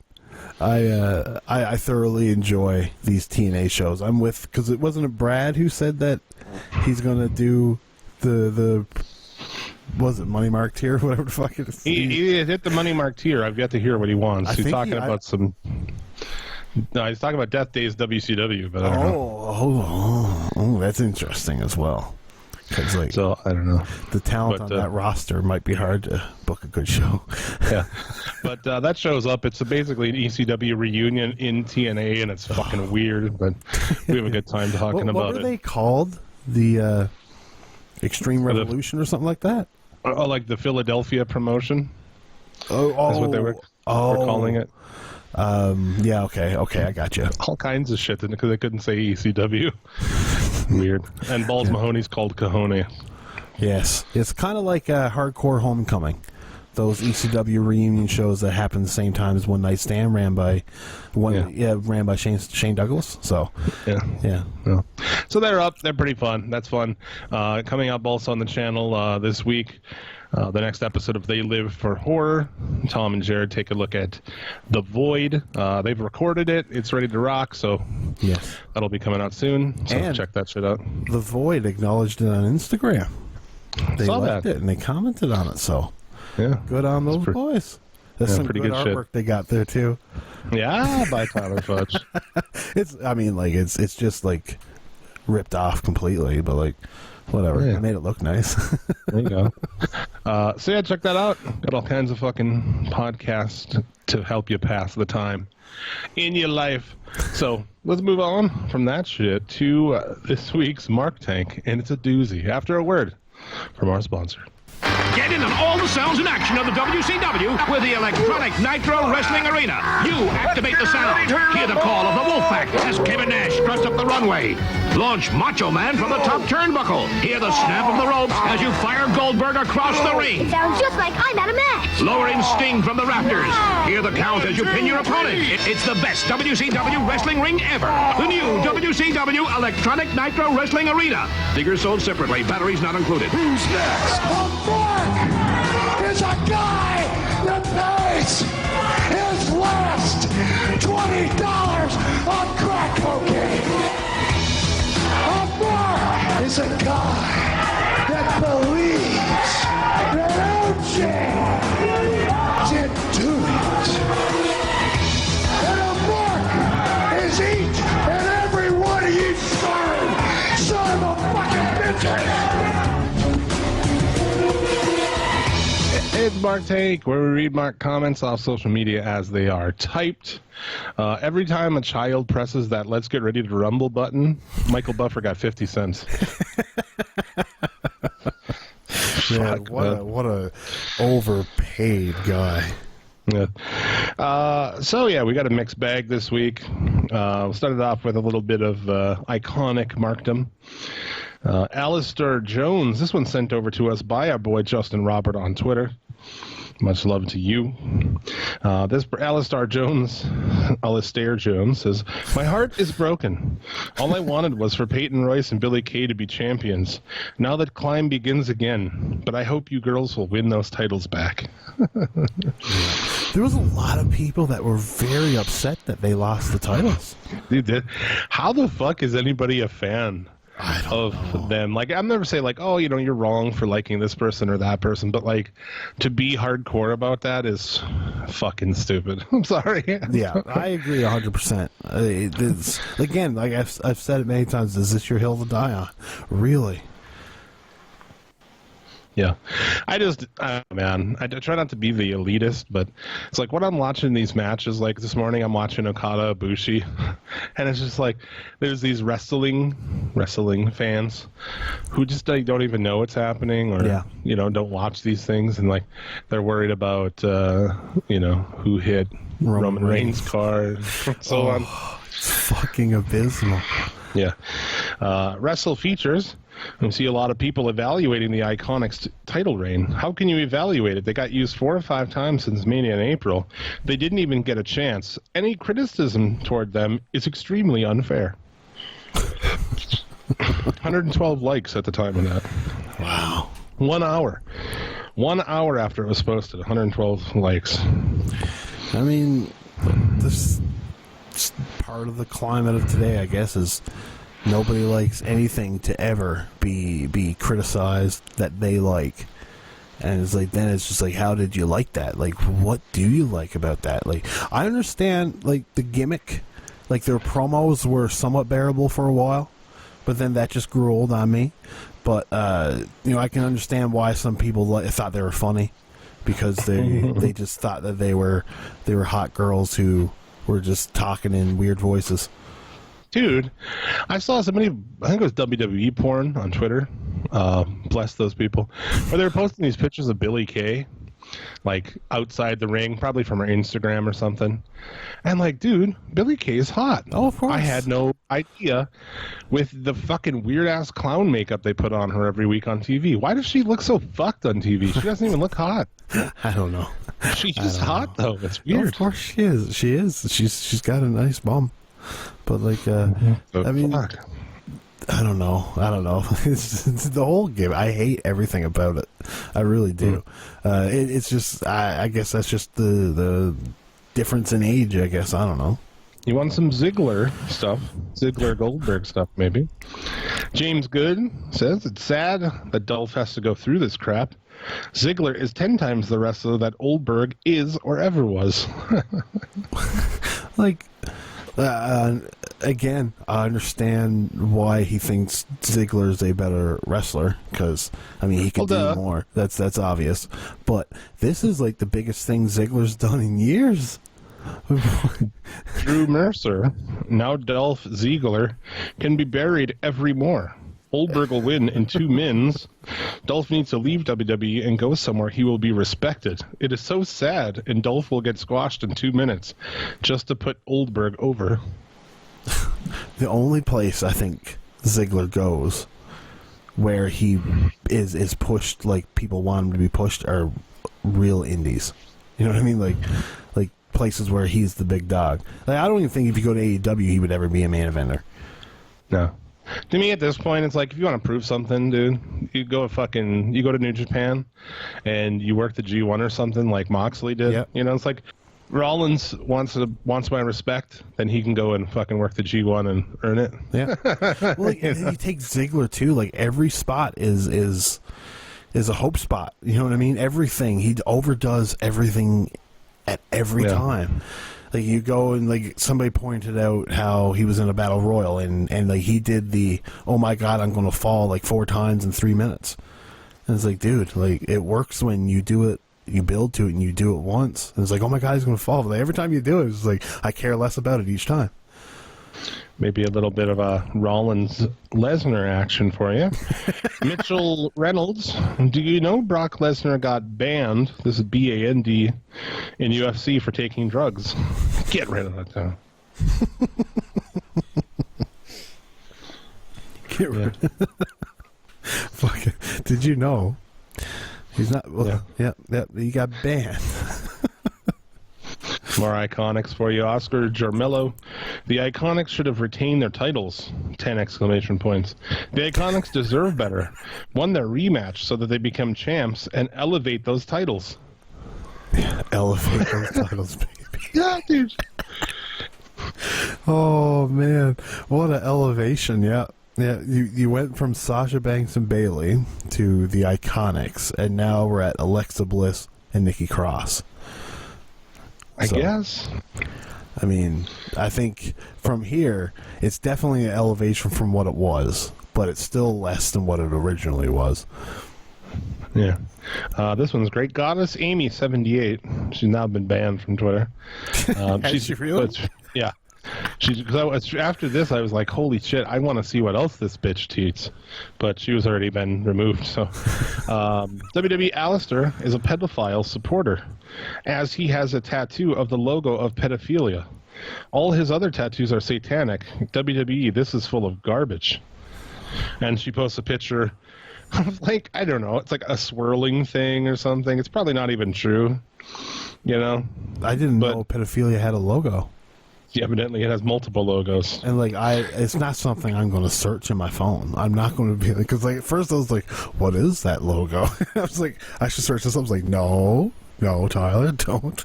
I thoroughly enjoy these TNA shows. I'm with, because it wasn't Brad who said that he's going to do the was it Money Mark tier, whatever the fuck it is. He hit the Money Mark tier. I've yet to hear what he wants. He's talking about some. No, he's talking about Death Days WCW, but I don't know. That's interesting as well. Like, so I don't know. The talent on that roster might be hard to book a good show. Yeah, but that show's up. It's basically an ECW reunion in TNA, and it's fucking weird. But we have a good time talking about it. What were they called? The Extreme Revolution or something like that? Oh, like the Philadelphia promotion. Oh, that's what they were calling it. Yeah, okay, I got you. All kinds of shit because they couldn't say ECW. Weird. And Balls Mahoney's called Cajones. Yes, it's kind of like Hardcore Homecoming. Those ECW reunion shows that happen the same time as One Night Stand ran by Shane Douglas. So yeah. So they're up. They're pretty fun. That's fun. Coming up also on the channel this week. The next episode of They Live for Horror. Tom and Jared take a look at The Void. They've recorded it. It's ready to rock, so yes, that'll be coming out soon. So check that shit out. The Void acknowledged it on Instagram. They liked it, and they commented on it, so yeah, good on those boys. There's some pretty good artwork shit they got there, too. Yeah, by Tyler Fudge. It's just, like, ripped off completely, but, like, whatever. Yeah. It made it look nice. There you go. So yeah, check that out. Got all kinds of fucking podcasts to help you pass the time in your life. So let's move on from that shit to this week's Mark Tank, and it's a doozy. After a word from our sponsor. Get in on all the sounds and action of the WCW with the Electronic Nitro Wrestling Arena. You activate the sound. Hear the call of the Wolfpack as Kevin Nash struts up the runway. Launch Macho Man from the top turnbuckle. Hear the snap of the ropes as you fire Goldberg across the ring. It sounds just like I'm at a match. Lowering Sting from the rafters. Hear the count as you pin your opponent. It's the best WCW wrestling ring ever. The new WCW Electronic Nitro Wrestling Arena. Figures sold separately. Batteries not included. Who's next? Mark is a guy that pays his last $20 on crack cocaine. Mark is a guy that believes that OJ didn't do it. And Mark is each and every one of you son of a fucking bitches. It's Mark Take, where we read Mark comments off social media as they are typed. Every time a child presses that "Let's get ready to rumble" button, Michael Buffer got 50 cents. Yeah, what a overpaid guy. Yeah. So yeah, we got a mixed bag this week. We started off with a little bit of iconic Markdom. Alistair Jones, this one sent over to us by our boy Justin Robert on Twitter. Much love to you. This Alistair Jones says, "My heart is broken. All I wanted was for Peyton Royce and Billy Kay to be champions. Now that climb begins again, but I hope you girls will win those titles back." There was a lot of people that were very upset that they lost the titles. How the fuck is anybody a fan of them? Like, I'll never say like, oh, you know, you're wrong for liking this person or that person, but like, to be hardcore about that is fucking stupid. I'm sorry. Yeah, I agree 100%. Again, like I've said it many times, is this your hill to die on? Really? Yeah. I try not to be the elitist, but it's like when I'm watching these matches, like this morning I'm watching Okada Ibushi, and it's just like there's these wrestling fans who just like, don't even know what's happening or, don't watch these things, and like they're worried about, who hit Roman Reigns' car and so on. It's fucking abysmal. Yeah. Wrestle features. We see a lot of people evaluating the Iconics title reign. How can you evaluate it? They got used 4 or 5 times since Mania in April. They didn't even get a chance. Any criticism toward them is extremely unfair. 112 likes at the time of that. Wow. 1 hour. 1 hour after it was posted, 112 likes. I mean, this part of the climate of today, I guess, is nobody likes anything to ever be criticized that they like. And it's like, then it's just like, how did you like that? Like, what do you like about that? Like, I understand, like, the gimmick. Like, their promos were somewhat bearable for a while, but then that just grew old on me. But, I can understand why some people thought they were funny, because they just thought that they were hot girls who were just talking in weird voices. Dude, I saw somebody, I think it was WWE porn on Twitter, bless those people, where they were posting these pictures of Billie Kay, like, outside the ring, probably from her Instagram or something. And, like, dude, Billie Kay is hot. Oh, of course. I had no idea with the fucking weird-ass clown makeup they put on her every week on TV. Why does she look so fucked on TV? She doesn't even look hot. I don't know. She's just hot, though. It's weird. Of course she is. She is. She's got a nice bum. But, like, I mean, fuck. I don't know. It's the whole game. I hate everything about it. I really do. It's just, I guess that's just the difference in age, I guess. I don't know. You want some Ziggler stuff? Ziggler Goldberg stuff, maybe. James Good says, it's sad that Dolph has to go through this crap. Ziggler is 10 times the wrestler that Goldberg is or ever was. Like, again, I understand why he thinks Ziggler is a better wrestler, because, I mean, he can do more. That's obvious. But this is, like, the biggest thing Ziggler's done in years. Drew Mercer, now Dolph Ziggler, can be buried every more. Goldberg will win in 2 mins. Dolph needs to leave WWE and go somewhere he will be respected. It is so sad, and Dolph will get squashed in 2 minutes just to put Goldberg over. The only place I think Ziggler goes where he is pushed like people want him to be pushed are real indies. You know what I mean? Like places where he's the big dog. Like, I don't even think if you go to AEW he would ever be a main eventer. No. To me, at this point, it's like, if you want to prove something, dude, you go to New Japan and you work the G1 or something like Moxley did. Yep. You know, it's like, Rollins wants my respect, then he can go and fucking work the G1 and earn it. Yeah. Well, like, you take Ziggler too. Like, every spot is a hope spot. You know what I mean? Everything, he overdoes everything at every time. Like, you go and, like, somebody pointed out how he was in a battle royal and like, he did the, oh my god, I'm going to fall, like, 4 times in 3 minutes. And it's like, dude, like, it works when you do it, you build to it and you do it once. And it's like, oh my god, he's going to fall. But, like, every time you do it, it's like, I care less about it each time. Maybe a little bit of a Rollins-Lesnar action for you. Mitchell Reynolds, do you know Brock Lesnar got banned, this is B-A-N-D, in UFC for taking drugs? Get rid of it, though. Get rid of it. Fuck it. Did you know? He's not... Well, yeah, he got banned. More Iconics for you. Oscar Jarmillo. The Iconics should have retained their titles. 10 exclamation points. The Iconics deserve better. Won their rematch so that they become champs and elevate those titles. Yeah, elevate those titles, baby. Yeah, dude. Oh, man. What an elevation, yeah. Yeah, you went from Sasha Banks and Bayley to the Iconics, and now we're at Alexa Bliss and Nikki Cross. I guess. I mean, I think from here, it's definitely an elevation from what it was, but it's still less than what it originally was. Yeah. This one's great. Goddess Amy 78. She's now been banned from Twitter. Has she really? Yeah. After this, I was like, holy shit, I want to see what else this bitch tweets. But she was already been removed. So, WWE Alistair is a pedophile supporter, as he has a tattoo of the logo of pedophilia. All his other tattoos are satanic. WWE, this is full of garbage. And she posts a picture of, like, I don't know, it's like a swirling thing or something. It's probably not even true, you know? I didn't know pedophilia had a logo. Yeah, evidently it has multiple logos. And, like, it's not something I'm going to search in my phone. I'm not going to be, like, because, like, at first I was like, what is that logo? I was like, I should search this up. I was like, no, Tyler, don't.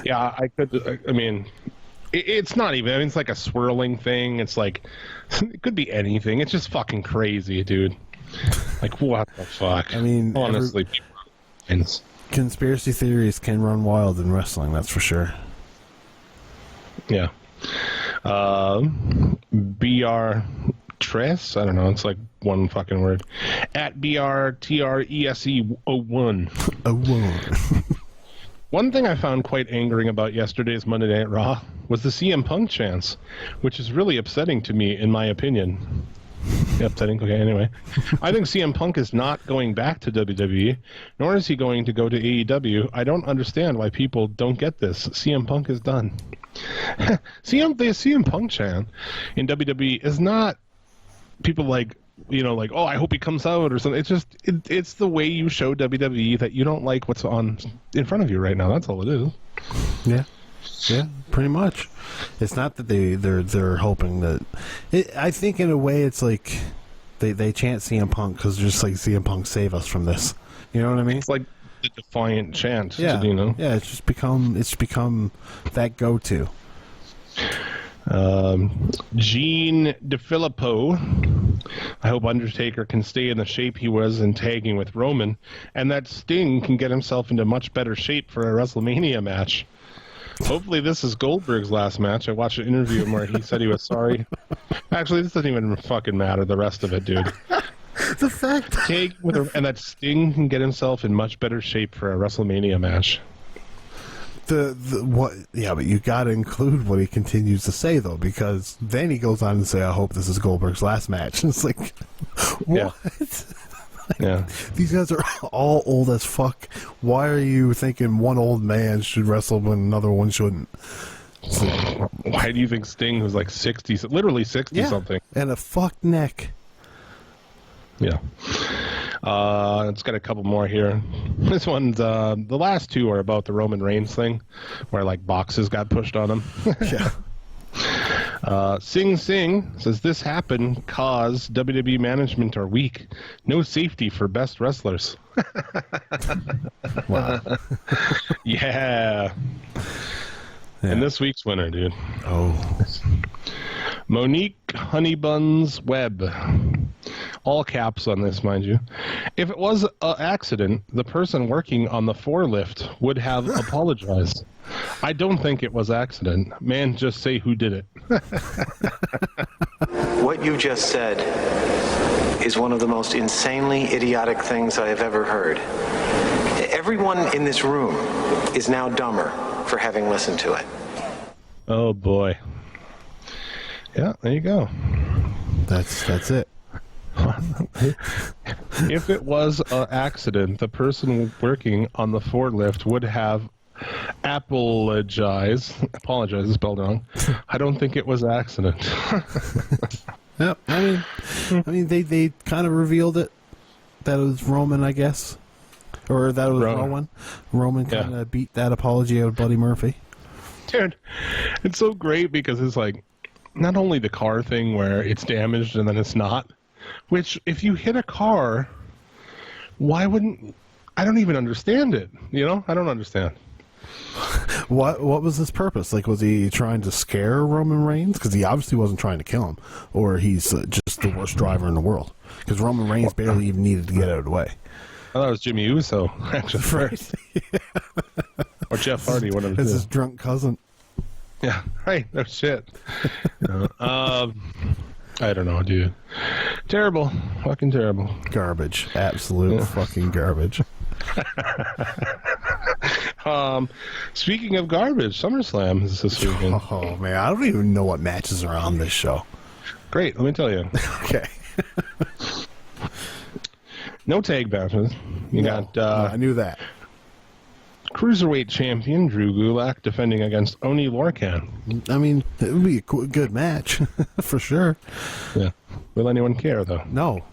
Yeah, I mean, it's not even, I mean, it's like a swirling thing. It's like, it could be anything. It's just fucking crazy, dude. Like, what the fuck? I mean, honestly, conspiracy theories can run wild in wrestling, that's for sure. Yeah. BR Tres? I don't know. It's like one fucking word. At BRTRESE01. One thing I found quite angering about yesterday's Monday Night Raw was the CM Punk chants, which is really upsetting to me, in my opinion. Upsetting? Okay, anyway. I think CM Punk is not going back to WWE, nor is he going to go to AEW. I don't understand why people don't get this. CM Punk is done. The CM Punk chant in WWE is not people like, you know, like, oh, I hope he comes out or something. It's just, it's the way you show WWE that you don't like what's on in front of you right now. That's all it is. Yeah, pretty much. It's not that they're hoping that. I think in a way it's like they chant CM Punk because they're just like, CM Punk, save us from this. You know what I mean? It's like the defiant chant. Yeah, you know? Yeah. It's become that go-to. Gene DeFilippo. I hope Undertaker can stay in the shape he was in tagging with Roman, and that Sting can get himself into much better shape for a WrestleMania match. Hopefully this is Goldberg's last match. I watched an interview where he said he was sorry. Actually, this doesn't even fucking matter, the rest of it, dude. The fact and that Sting can get himself in much better shape for a WrestleMania match. What? Yeah, but you got to include what he continues to say though, because then he goes on to say, "I hope this is Goldberg's last match." And it's like, what? Yeah. These guys are all old as fuck. Why are you thinking one old man should wrestle when another one shouldn't? So, why do you think Sting was like 60, literally 60 something, and a fucked neck? Yeah. It's got a couple more here. This one's the last two are about the Roman Reigns thing, where like boxes got pushed on him. Yeah. Sing says this happened cause WWE management are weak. No safety for best wrestlers. Wow. Yeah. And this week's winner, dude. Oh. Monique Honeybuns Webb. All caps on this, mind you. If it was an accident, the person working on the forklift would have apologized. I don't think it was accident. Man, just say who did it. What you just said is one of the most insanely idiotic things I have ever heard. Everyone in this room is now dumber for having listened to it. Oh, boy. Yeah, there you go. That's it. If it was an accident, the person working on the forklift would have apologized is spelled wrong. I don't think it was an accident. Yep. I mean, they kind of revealed it that it was Roman, I guess, or that it was Rowan. Roman kind of beat that apology out of Buddy Murphy. Dude, it's so great because it's like not only the car thing where it's damaged and then it's not, which if you hit a car, why wouldn't? I don't even understand it. You know, I don't understand. What was his purpose? Like, was he trying to scare Roman Reigns? Because he obviously wasn't trying to kill him, or he's just the worst driver in the world. Because Roman Reigns barely even needed to get out of the way. I thought it was Jimmy Uso, actually. Right. Or Jeff Hardy, one of the two. It's his drunk cousin. Yeah, right. No shit. I don't know, dude. Terrible. Fucking terrible. Garbage. Absolute fucking garbage. Speaking of garbage, SummerSlam is this weekend. Oh, man. I don't even know what matches are on this show. Great. Let me tell you. Okay. No tag matches. You got... I knew that. Cruiserweight champion Drew Gulak defending against Oni Lorcan. I mean, it would be a good match, for sure. Yeah. Will anyone care, though? No.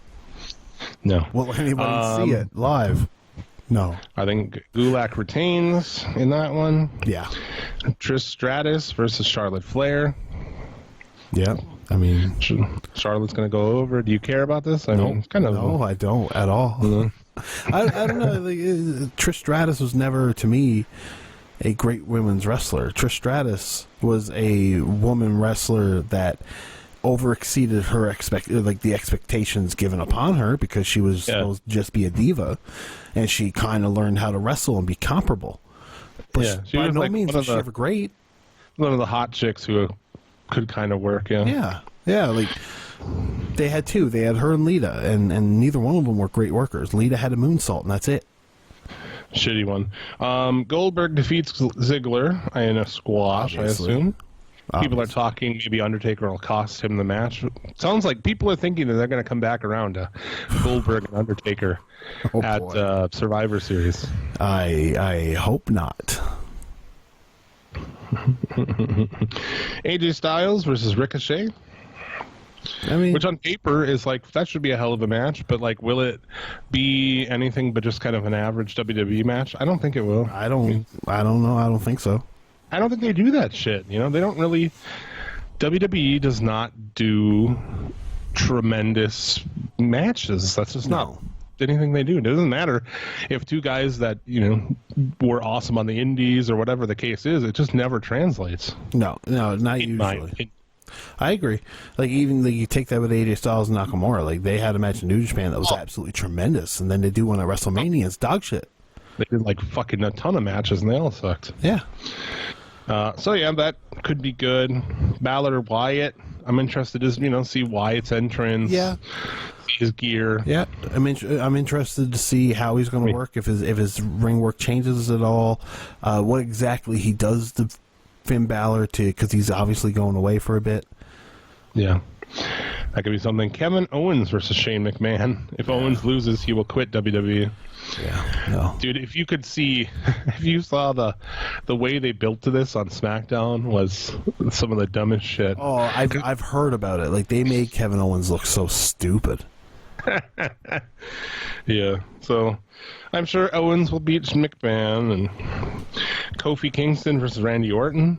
No. Will anybody see it live? No. I think Gulak retains in that one. Yeah. Trish Stratus versus Charlotte Flair. Yeah. I mean... Charlotte's going to go over. Do you care about this? I mean, it's kind of... No, I don't at all. Mm-hmm. I don't know. Like, Trish Stratus was never, to me, a great women's wrestler. Trish Stratus was a woman wrestler that overexceeded her the expectations given upon her because she was supposed to just be a diva, and she kind of learned how to wrestle and be comparable. But she by was no like means was she ever great. One of the hot chicks who could kind of work. Yeah. Like. They had two. They had her and Lita, and neither one of them were great workers. Lita had a moonsault, and that's it. Shitty one. Goldberg defeats Ziggler in a squash, Obviously. I assume. People are talking maybe Undertaker will cost him the match. Sounds like people are thinking that they're going to come back around to Goldberg and Undertaker at Survivor Series. I hope not. AJ Styles versus Ricochet. I mean, which on paper is like that should be a hell of a match, but like, will it be anything but just kind of an average WWE match? I don't think it will. I don't know. I don't think so. I don't think they do that shit. You know, they don't really. WWE does not do tremendous matches. That's just not anything they do. It doesn't matter if two guys that were awesome on the Indies or whatever the case is. It just never translates. No, not usually. I agree. Like, even you take that with AJ Styles and Nakamura. Like, they had a match in New Japan that was absolutely tremendous, and then they do one at WrestleMania. It's dog shit. They did like fucking a ton of matches, and they all sucked. Yeah. So yeah, that could be good. Balor Wyatt. I'm interested to see Wyatt's entrance. Yeah. See his gear. Yeah. I'm interested to see how he's going to work. If his ring work changes at all. What exactly he does to Finn Balor because he's obviously going away for a bit. Yeah. That could be something. Kevin Owens versus Shane McMahon. If Owens loses, he will quit WWE. Yeah. No. Dude, if you saw the way they built to this on SmackDown was some of the dumbest shit. Oh, I've heard about it. Like, they made Kevin Owens look so stupid. Yeah. So I'm sure Owens will beat McMahon and Kofi Kingston versus Randy Orton.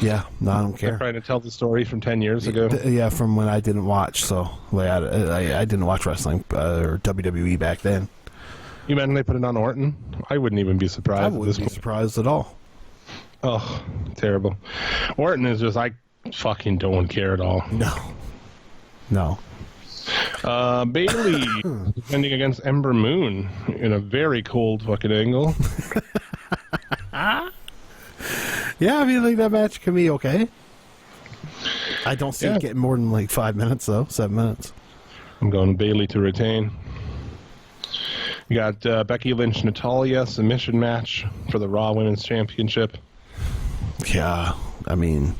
Yeah, no, I don't care. They're trying to tell the story from 10 years ago. Yeah, from when I didn't watch. So I didn't watch wrestling or WWE back then. You imagine they put it on Orton? I wouldn't even be surprised. I wouldn't be surprised at all. Oh, terrible. Orton is just, I fucking don't care at all. No. Bailey defending against Ember Moon in a very cold fucking angle. Yeah, I mean, like, that match can be okay. I don't see it getting more than like 5 minutes, though. 7 minutes. I'm going Bailey to retain. You got Becky Lynch, Natalya submission match for the Raw Women's Championship. Yeah, I mean,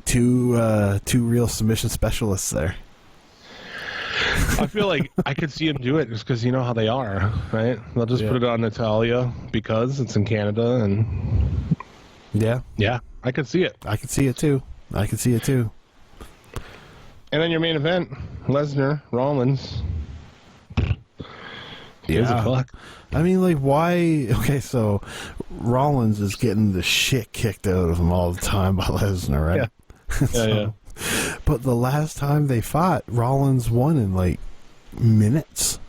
two real submission specialists there. I feel like I could see him do it just because you know how they are, right? They'll just put it on Natalya because it's in Canada, and yeah, I could see it. I could see it too. And then your main event, Lesnar, Rollins. Yeah. I mean, like, why? Okay, so Rollins is getting the shit kicked out of him all the time by Lesnar, right? Yeah. Yeah. But the last time they fought, Rollins won in like minutes.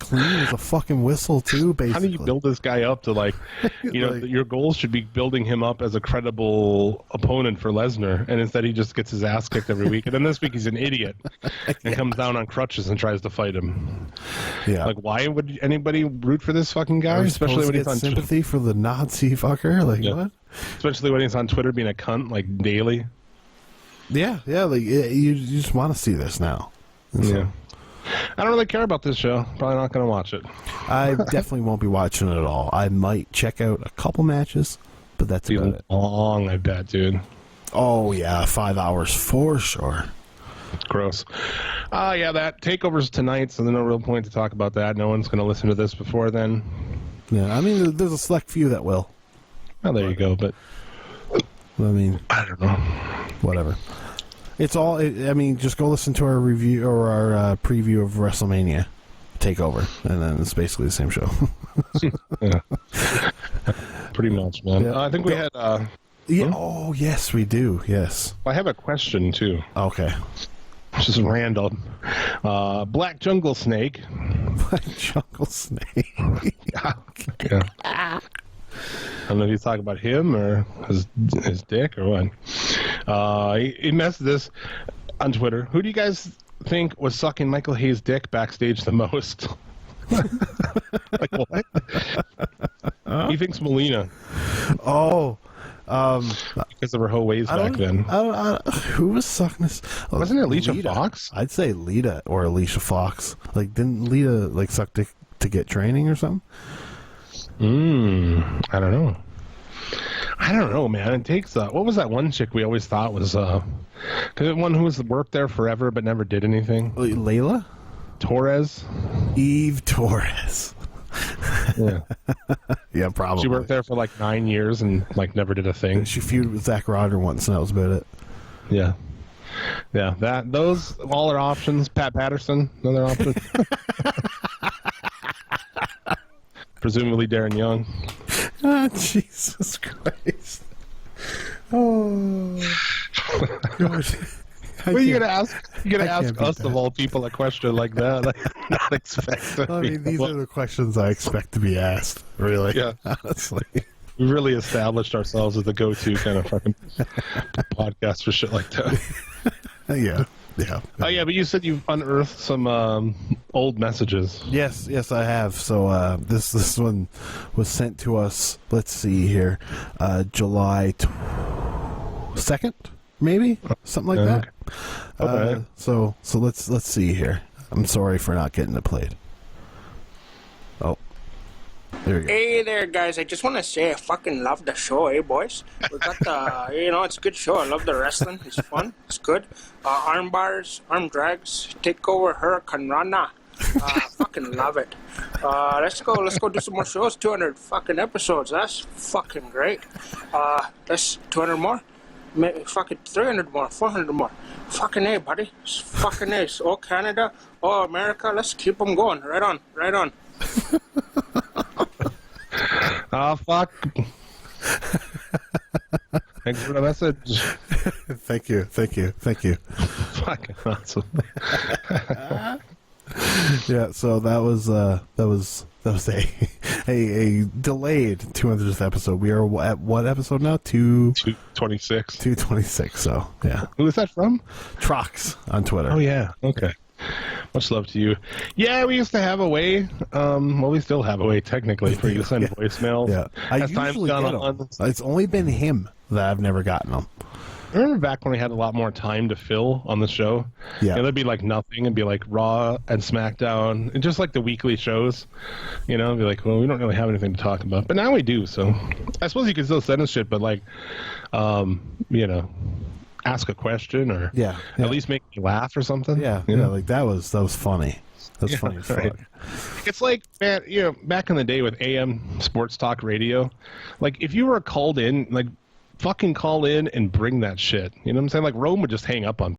Clean as a fucking whistle, too, basically. How do you build this guy up to, like, your goal should be building him up as a credible opponent for Lesnar, and instead he just gets his ass kicked every week. And then this week he's an idiot and comes down on crutches and tries to fight him. Yeah. Like, why would anybody root for this fucking guy? Especially when he's on sympathy for the Nazi fucker? Like, what? Especially when he's on Twitter being a cunt, like, daily. Yeah, like you just want to see this now. Yeah. I don't really care about this show. Probably not going to watch it. I definitely won't be watching it at all. I might check out a couple matches, but that's about it. Long, I bet, dude. Oh, yeah, 5 hours for sure. Gross. Yeah, that takeover's tonight, so there's no real point to talk about that. No one's going to listen to this before then. Yeah, I mean, there's a select few that will. Well, there you go, but... I mean... I don't know. Whatever. It's all... I mean, just go listen to our review or our preview of WrestleMania Takeover, and then it's basically the same show. Yeah. Pretty much, man. Yeah. I think we had... Yeah. Oh, yes, we do. Yes. I have a question, too. Okay. Just random. Black Jungle Snake. Black Jungle Snake. Yeah. I don't know if you talk about him or his dick or what. He messed this on Twitter. Who do you guys think was sucking Michael Hayes' dick backstage the most? Like what? He thinks Melina. Oh. Because of her whole ways back then. Who was sucking this? Wasn't it Alicia Fox? I'd say Lita or Alicia Fox. Like, didn't Lita like suck dick to get training or something? I don't know. I don't know, man. It takes what was that one chick we always thought was one who was worked there forever but never did anything? Layla? Torres? Eve Torres. Yeah. Yeah, probably. She worked there for like 9 years and like never did a thing. She feuded with Zack Ryder once, and that was about it. Yeah. Yeah, those all are options. Pat Patterson, another option. Presumably Darren Young. Oh, Jesus Christ. Oh. God. What are you gonna ask? You're gonna ask us of all people a question like that? Like, not expect. I mean, these are the questions I expect to be asked. Really? Yeah. Honestly, we really established ourselves as the go-to kind of fucking podcast for shit like that. Yeah. Yeah. Oh yeah, but you said you've unearthed some old messages. Yes, I have. So this one was sent to us. Let's see here, July 2nd, maybe something like that. Okay. So let's see here. I'm sorry for not getting it played. Oh, there you go. Hey there, guys. I just want to say I fucking love the show, eh, boys? We got the, it's a good show. I love the wrestling. It's fun. It's good. Arm bars, arm drags, takeover, Hurricane Rana. Fucking love it. Let's go do some more shows. 200 fucking episodes. That's fucking great. That's 200 more. Maybe fucking 300 more, 400 more. Fucking A, buddy. It's fucking A. Oh, Canada. Oh, America. Let's keep them going. Right on. Oh, fuck. Thanks for the message. Thank you. Fucking awesome. Yeah, so that was a delayed 200th episode. We are at what episode now? 226. 226. So yeah. Who is that from? Trox on Twitter. Oh yeah. Okay. Much love to you. Yeah, we used to have a way. Well, we still have a way technically for you to send voicemails. Yeah, I usually get them. It's only been him that I've never gotten them. I remember back when we had a lot more time to fill on the show. Yeah. There'd be like nothing. It'd be like Raw and SmackDown, and just like the weekly shows. It'd be like, well, we don't really have anything to talk about, but now we do. So I suppose you can still send us shit, but like, ask a question or at least make me laugh or something. Yeah, like that was funny. That's funny as fuck. Right. It's like, man, back in the day with AM sports talk radio, like if you were called in, like fucking call in and bring that shit. You know what I'm saying? Like Rome would just hang up on